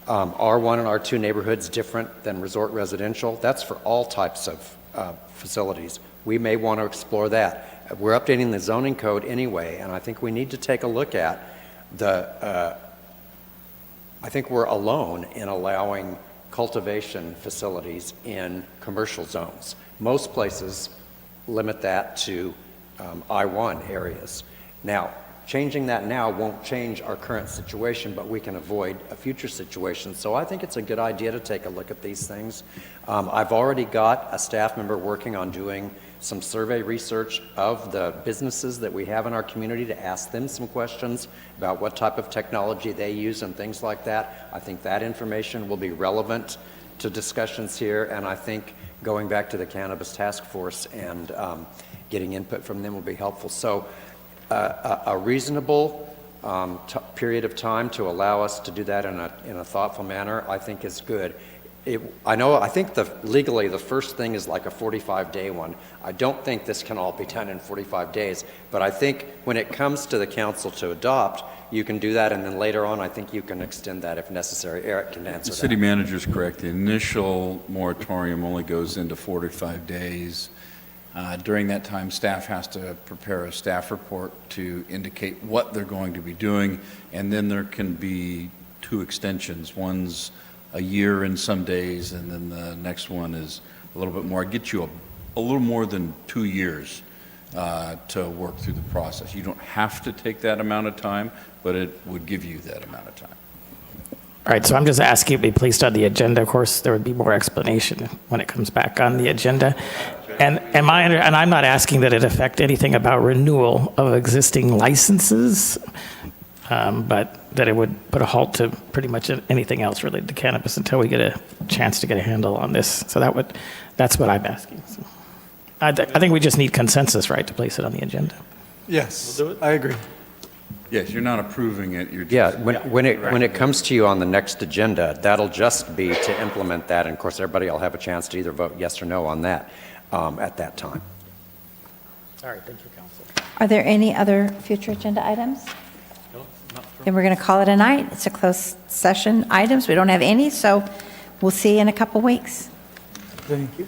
R1 and R2 neighborhoods different than resort residential. That's for all types of facilities. We may want to explore that. We're updating the zoning code anyway, and I think we need to take a look at I think we're alone in allowing cultivation facilities in commercial zones. Most places limit that to I-1 areas. Now, changing that now won't change our current situation, but we can avoid a future situation. So I think it's a good idea to take a look at these things. I've already got a staff member working on doing some survey research of the businesses that we have in our community to ask them some questions about what type of technology they use and things like that. I think that information will be relevant to discussions here, and I think going back to the Cannabis Task Force and getting input from them will be helpful. So a reasonable period of time to allow us to do that in a thoughtful manner, I think is good. I think legally the first thing is like a 45-day one. I don't think this can all be done in 45 days, but I think when it comes to the council to adopt, you can do that, and then later on, I think you can extend that if necessary. Eric can answer The that. city manager is correct. The initial moratorium only goes into 45 days. During that time, staff has to prepare a staff report to indicate what they're going to be doing, and then there can be 2 extensions. One's a year in some days, and then the next one is a little bit more. It gets you a little more than 2 years to work through the process. You don't have to take that amount of time, but it would give you that amount of time. All right, so I'm just asking to be placed on the agenda. Of course, there would be more explanation when it comes back on the agenda. And I'm not asking that it affect anything about renewal of existing licenses, but that it would put a halt to pretty much anything else related to cannabis until we get a chance to get a handle on this. So that's what I'm asking. So I think we just need consensus, right, to place it on the agenda. Yes, I agree. Yes, you're not approving it. You're just, Yeah, when it comes to you on the next agenda, that'll just be to implement that, and of course, everybody will have a chance to either vote yes or no on that at that time. All right, thank you, Council. Are there any other future agenda items? Then we're going to call it a night. It's a closed session items. We don't have any, so we'll see you in a couple weeks. Thank you.